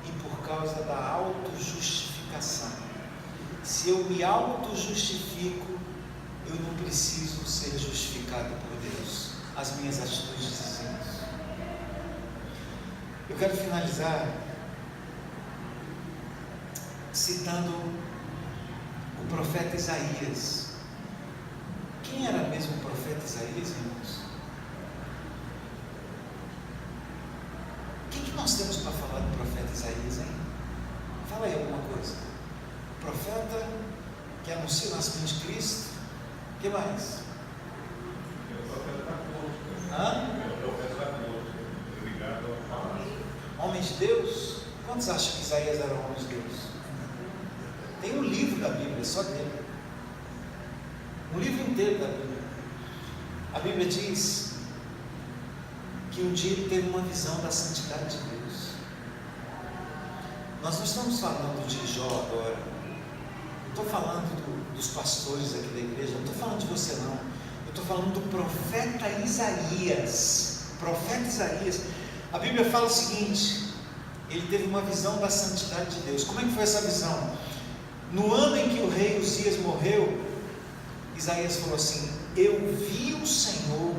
e por causa da autojustificação. Se eu me autojustifico, eu não preciso ser justificado por Deus. As minhas atitudes dizem isso. Eu quero finalizar citando o profeta Isaías. Quem era mesmo o profeta Isaías, irmãos? que nós temos para falar do profeta Isaías, hein? Fala aí alguma coisa. O profeta que anuncia o nascimento de Cristo. O que mais? Homens de Deus? Quantos acham que Isaías era um homem de Deus? Tem um livro da Bíblia, só dele. Um livro inteiro da Bíblia. A Bíblia diz que um dia ele teve uma visão da santidade de Deus. Nós não estamos falando de Jó agora. Não estou falando dos pastores aqui da igreja. Não estou falando de você não. Eu estou falando do profeta Isaías. Profeta Isaías. A Bíblia fala o seguinte: ele teve uma visão da santidade de Deus. Como é que foi essa visão? No ano em que o rei Uzias morreu, Isaías falou assim: eu vi o Senhor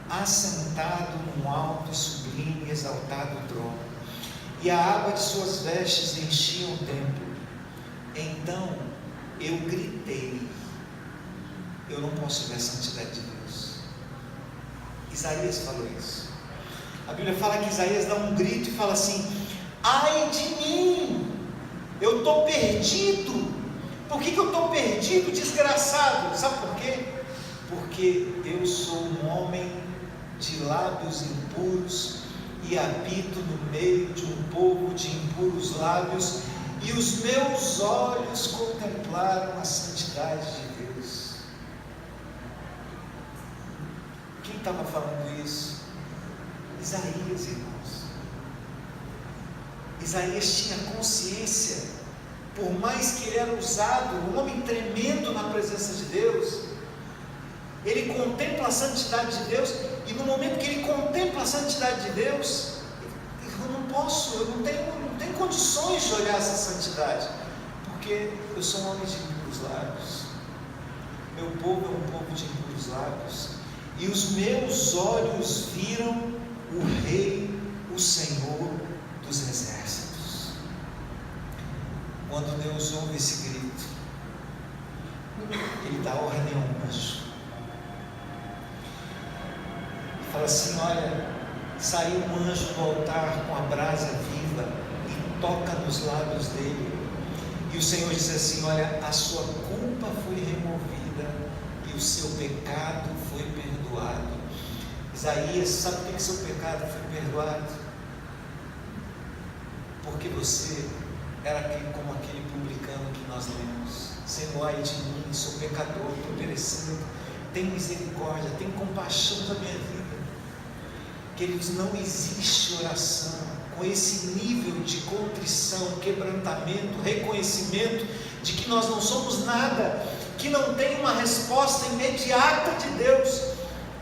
assentado num alto e sublime e exaltado trono, e a água de suas vestes enchia o templo. Então eu gritei: eu não posso ver a santidade de Deus. Isaías falou isso. A Bíblia fala que Isaías dá um grito e fala assim: ai de mim, eu estou perdido. Por que eu estou perdido, desgraçado? Sabe por quê? Porque eu sou um homem de lábios impuros e habito no meio de um povo de impuros lábios, e os meus olhos contemplaram a santidade de Deus. Quem estava falando isso? Isaías, irmãos. Isaías tinha consciência, por mais que ele era usado, um homem tremendo na presença de Deus, ele contempla a santidade de Deus, e no momento que ele contempla a santidade de Deus, eu não posso, eu não tenho condições de olhar essa santidade, porque eu sou um homem de impuros lábios, meu povo é um povo de impuros lábios, e os meus olhos viram o Rei, o Senhor dos exércitos. Quando Deus ouve esse grito, Ele dá ordem a um anjo e fala assim: olha, saiu um anjo do altar com a brasa viva e toca nos lábios dele, e o Senhor diz assim: olha, a sua culpa foi removida e o seu pecado foi perdoado. Isaías, sabe por que seu pecado foi perdoado? Porque você era como aquele publicano que nós lemos: Senhor, ai de mim, sou pecador, estou perecendo, tem misericórdia, tem compaixão da minha vida. Queridos, não existe oração com esse nível de contrição, quebrantamento, reconhecimento de que nós não somos nada, que não tem uma resposta imediata de Deus,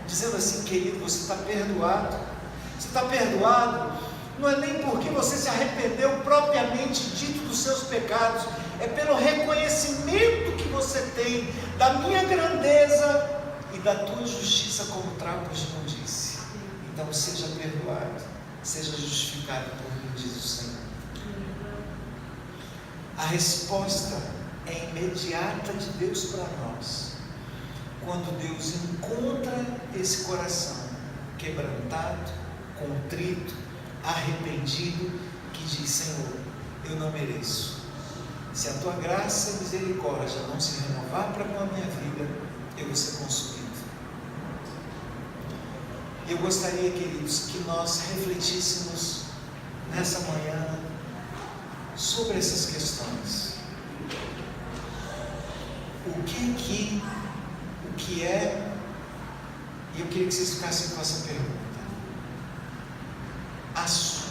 dizendo assim: querido, você está perdoado. Você está perdoado, não é nem porque você se arrependeu propriamente dito dos seus pecados, é pelo reconhecimento que você tem da minha grandeza e da tua justiça como trapos de imundície. Então seja perdoado, seja justificado por mim, diz o Senhor. A resposta é imediata de Deus para nós, quando Deus encontra esse coração quebrantado, contrito, arrependido, que diz: Senhor, eu não mereço. Se a tua graça e misericórdia não se renovar para com a minha vida, eu vou ser consumido. Eu gostaria, queridos, que nós refletíssemos nessa manhã sobre essas questões. O que é, e eu queria que vocês ficassem com essa pergunta: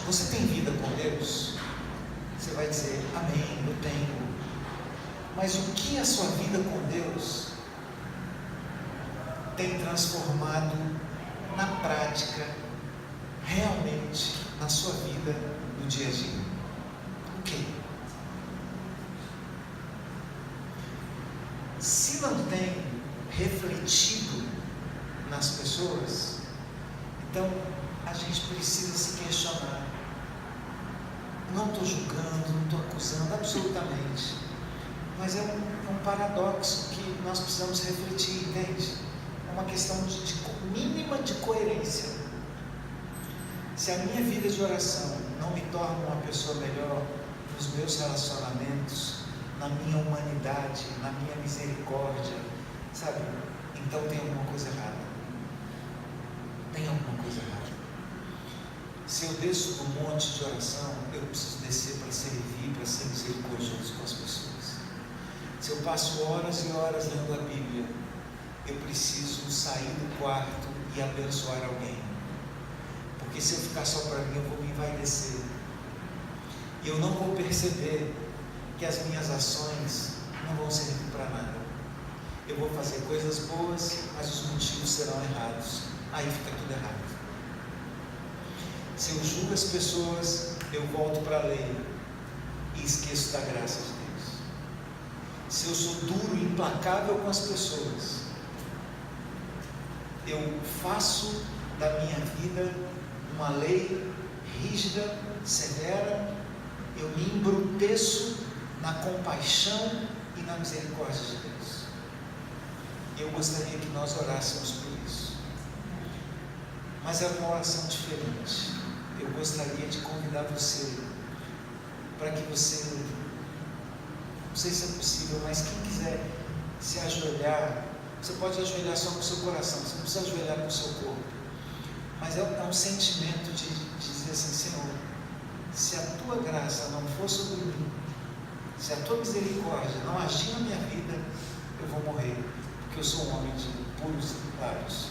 você tem vida com Deus? Você vai dizer: amém, eu tenho. Mas o que a sua vida com Deus tem transformado na prática, realmente, na sua vida, no dia a dia? O que? Se não tem refletido nas pessoas, então a gente precisa se questionar. Não estou julgando, não estou acusando absolutamente, mas é um paradoxo que nós precisamos refletir, entende? É uma questão mínima de coerência. Se a minha vida de oração não me torna uma pessoa melhor nos meus relacionamentos, na minha humanidade, na minha misericórdia, sabe? Então tem alguma coisa errada. Tem alguma coisa errada. Se eu desço do monte de oração, eu preciso descer para servir, para ser misericordioso com as pessoas. Se eu passo horas e horas lendo a Bíblia, eu preciso sair do quarto e abençoar alguém. Porque se eu ficar só para mim, eu vou me envaidecer. E eu não vou perceber que as minhas ações não vão servir para nada. Eu vou fazer coisas boas, mas os motivos serão errados. Aí fica tudo errado. Se eu julgo as pessoas, eu volto para a lei e esqueço da graça de Deus. Se eu sou duro e implacável com as pessoas, eu faço da minha vida uma lei rígida, severa, eu me embruteço na compaixão e na misericórdia de Deus. Eu gostaria que nós orássemos por isso. Mas é uma oração diferente. Eu gostaria de convidar você para que você, não sei se é possível, mas quem quiser se ajoelhar, você pode ajoelhar só com o seu coração, você não precisa ajoelhar com o seu corpo. Mas é um sentimento de dizer assim: Senhor, se a tua graça não for sobre mim, se a tua misericórdia não agir na minha vida, eu vou morrer, porque eu sou um homem de puros lábios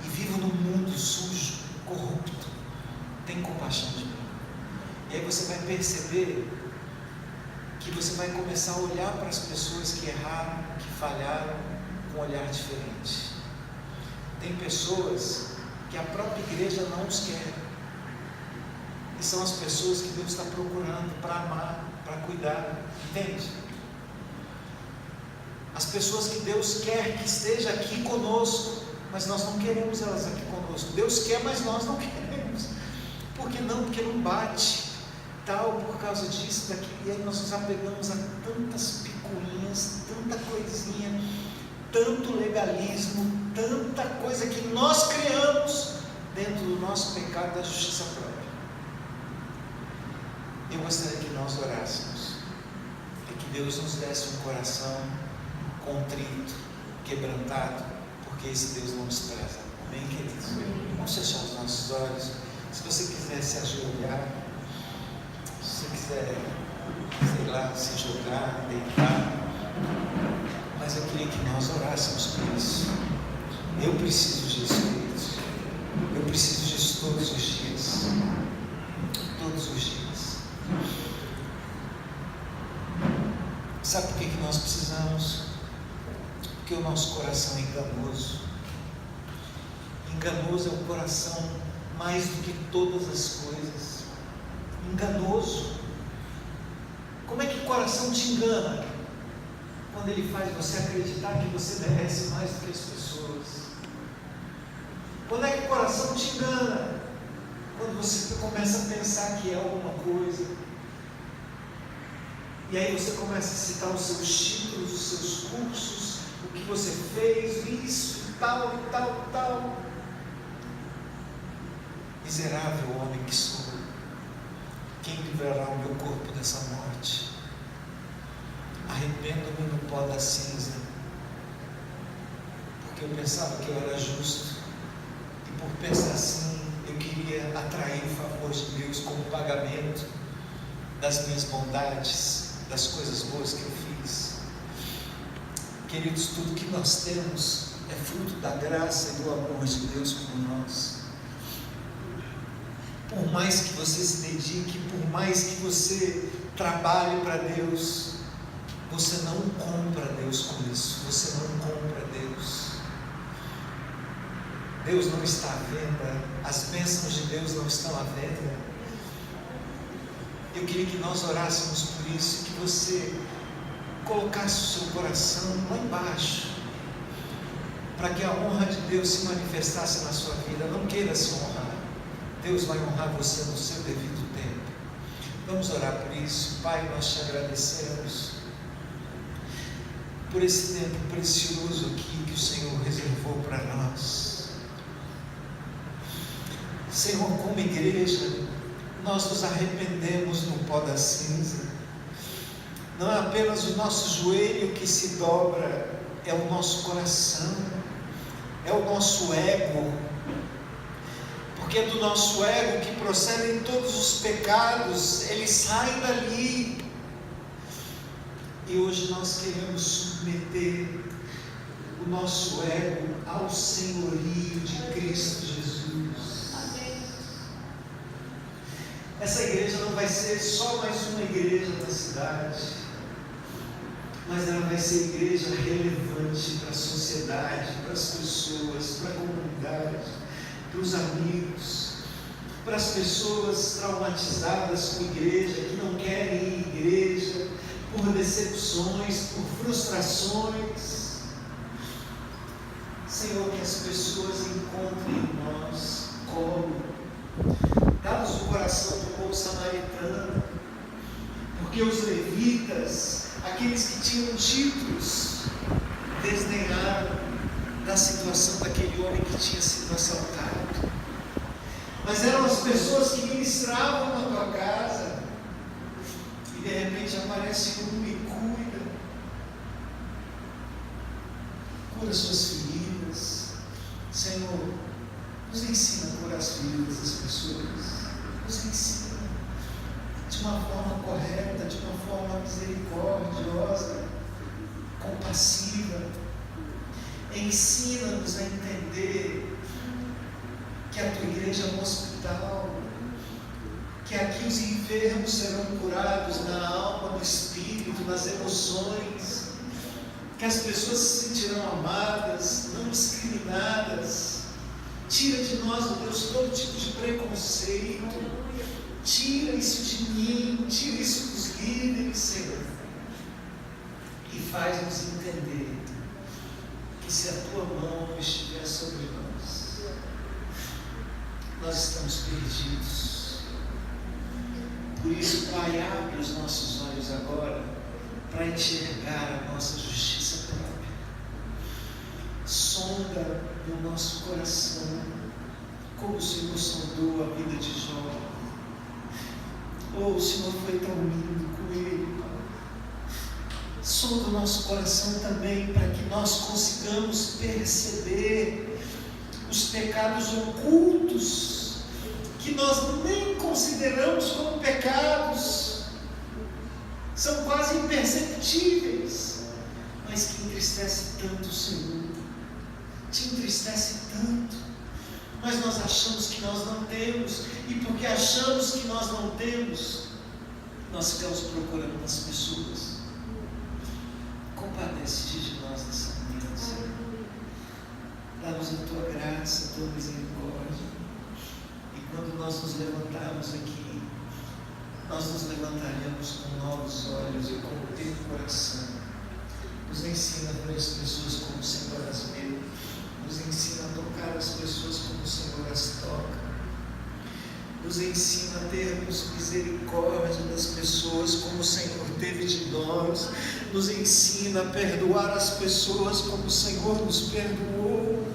e vivo num mundo sujo, corrupto. Tem compaixão de mim. E aí você vai perceber que você vai começar a olhar para as pessoas que erraram, que falharam, com um olhar diferente. Tem pessoas que a própria igreja não os quer, e são as pessoas que Deus está procurando para amar, para cuidar, entende? As pessoas que Deus quer que esteja aqui conosco, mas nós não queremos elas aqui conosco. Deus quer, mas nós não queremos. Por que não? Porque não bate, tal, por causa disso, daquilo, e aí nós nos apegamos a tantas picuinhas, tanta coisinha, tanto legalismo, tanta coisa que nós criamos dentro do nosso pecado da justiça própria. Eu gostaria que nós orássemos e que Deus nos desse um coração contrito, quebrantado, porque esse Deus não despreza. Amém, queridos? Vamos fechar os nossos olhos. Se você quiser se ajoelhar, se você quiser, sei lá, se jogar, deitar, mas eu queria que nós orássemos por isso. Eu preciso disso, queridos. Eu preciso disso todos os dias. Todos os dias. Sabe por que nós precisamos? Porque o nosso coração é enganoso. Enganoso é o coração mais do que todas as coisas. Enganoso. Como é que o coração te engana? Quando ele faz você acreditar que você merece mais do que as pessoas. Quando é que o coração te engana? Quando você começa a pensar que é alguma coisa. E aí você começa a citar os seus títulos, os seus cursos, o que você fez, isso, tal, tal, tal. Miserável homem que sou, quem livrará o meu corpo dessa morte? Arrependo-me no pó da cinza, porque eu pensava que eu era justo, e por pensar assim, eu queria atrair o favor de Deus como pagamento das minhas bondades, das coisas boas que eu fiz. Queridos, tudo que nós temos é fruto da graça e do amor de Deus por nós. Por mais que você se dedique, por mais que você trabalhe para Deus, você não compra Deus com isso, você não compra Deus. Deus não está à venda, as bênçãos de Deus não estão à venda. Eu queria que nós orássemos por isso, que você colocasse o seu coração lá embaixo, para que a honra de Deus se manifestasse na sua vida. Não queira se honrar, Deus vai honrar você no seu devido tempo. Vamos orar por isso. Pai, nós te agradecemos por esse tempo precioso aqui que o Senhor reservou para nós. Senhor, como igreja, nós nos arrependemos no pó da cinza. Não é apenas o nosso joelho que se dobra, é o nosso coração, é o nosso ego, porque é do nosso ego que procedem todos os pecados, eles saem dali. E hoje nós queremos submeter o nosso ego ao senhorio de Cristo Jesus. Essa igreja não vai ser só mais uma igreja da cidade, mas ela vai ser igreja relevante para a sociedade, para as pessoas, para a comunidade, para os amigos, para as pessoas traumatizadas com igreja, que não querem ir à igreja, por decepções, por frustrações. Senhor, que as pessoas encontrem em nós colo. Dá-nos o coração do povo samaritano, porque os levitas, aqueles que tinham títulos, desdenharam da situação daquele homem que tinha sido assaltado. Mas eram as pessoas que ministravam na tua casa, e de repente aparece um e cura suas feridas. Senhor, nos ensina a curar as feridas das pessoas, nos ensina de uma forma correta, de uma forma misericordiosa, compassiva. Ensina-nos a entender que a tua igreja é um hospital, que aqui os enfermos serão curados na alma, no espírito, nas emoções, que as pessoas se sentirão amadas, não discriminadas. Tira de nós, ó Deus, todo tipo de preconceito. Tira isso de mim, tira isso dos líderes, Senhor, e faz-nos entender que se a tua mão não estiver sobre nós estamos perdidos. Por isso, Pai, abre os nossos olhos agora para enxergar a nossa justiça própria. Sonda no nosso coração, como o Senhor sondou a vida de Jó. Oh, o Senhor foi tão lindo com ele, Pai. Sonda o nosso coração também, para que nós consigamos perceber os pecados ocultos, que nós nem consideramos como pecados, são quase imperceptíveis, mas que entristece tanto o Senhor, te entristece tanto, mas nós achamos que nós não temos, e porque achamos que nós não temos, nós ficamos procurando nas pessoas. Compadece-te de nós nessa manhã, Senhor. Dá-nos a tua graça, a tua misericórdia. E quando nós nos levantarmos aqui, nós nos levantaremos com novos olhos e com o teu coração. Nos ensina a ver as pessoas como o Senhor as vê. Nos ensina a tocar as pessoas como o Senhor as toca. Nos ensina a termos misericórdia das pessoas como o Senhor teve de nós. Nos ensina a perdoar as pessoas como o Senhor nos perdoou.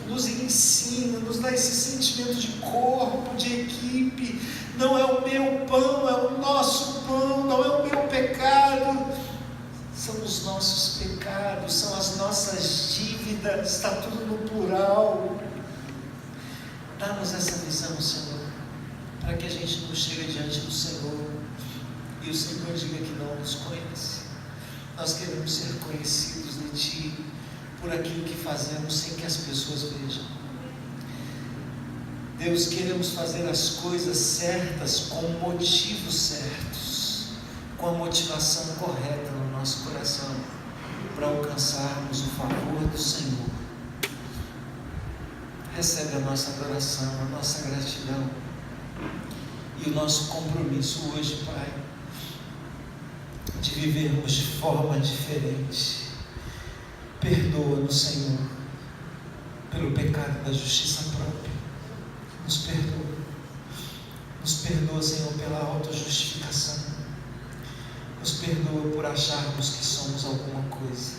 Nos ensina, nos dá esse sentimento de corpo, de equipe. Não é o meu pão, é o nosso pão. Não é o meu pecado, são os nossos pecados, são as nossas dívidas. Está tudo no plural. Dá-nos essa visão, Senhor, para que a gente não chegue diante do Senhor e o Senhor diga que não nos conhece. Nós queremos ser conhecidos de Ti por aquilo que fazemos sem que as pessoas vejam. Deus, queremos fazer as coisas certas com motivos certos, com a motivação correta no nosso coração, para alcançarmos o favor do Senhor. Recebe a nossa adoração, a nossa gratidão e o nosso compromisso hoje, Pai, de vivermos de forma diferente. Perdoa-nos, Senhor, pelo pecado da justiça própria. Nos perdoa. Nos perdoa, Senhor, pela autojustificação. Nos perdoa por acharmos que somos alguma coisa.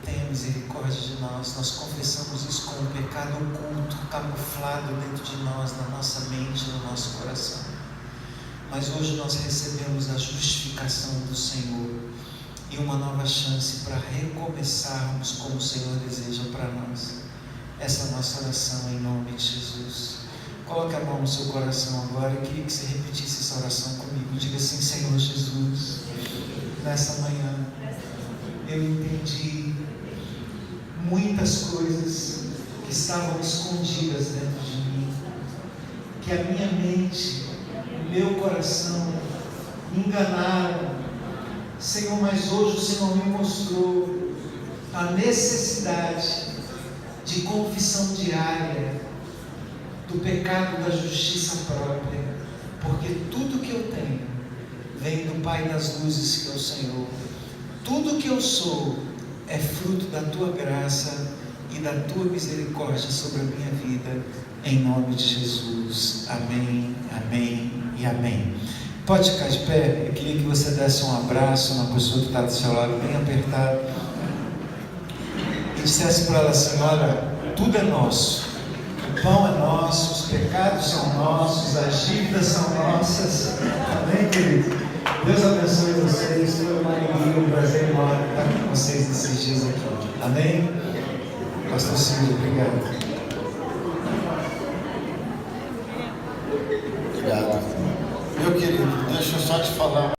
Tenha misericórdia de nós. Nós confessamos isso com um pecado oculto, camuflado dentro de nós, na nossa mente, no nosso coração. Mas hoje nós recebemos a justificação do Senhor e uma nova chance para recomeçarmos como o Senhor deseja para nós. Essa é a nossa oração em nome de Jesus. Coloque a mão no seu coração agora. Eu queria que você repetisse essa oração comigo. Diga assim: Senhor Jesus, nessa manhã eu entendi muitas coisas que estavam escondidas dentro de mim, que a minha mente, o meu coração me enganaram, Senhor, mas hoje o Senhor me mostrou a necessidade de confissão diária do pecado da justiça própria, porque tudo que eu tenho vem do Pai das luzes, que é o Senhor. Tudo que eu sou é fruto da Tua graça e da Tua misericórdia sobre a minha vida, em nome de Jesus. Amém, amém e amém. Pode ficar de pé. Eu queria que você desse um abraço a uma pessoa que está do seu lado, bem apertado, e dissesse para ela assim: olha, tudo é nosso, o pão é nosso, os pecados são nossos, as dívidas são nossas. Amém, querido? Deus abençoe vocês. Foi uma alegria, um prazer enorme estar com vocês nesses dias aqui. Amém? Pastor Silvio, obrigado. Obrigado. Meu querido, deixa eu só te falar.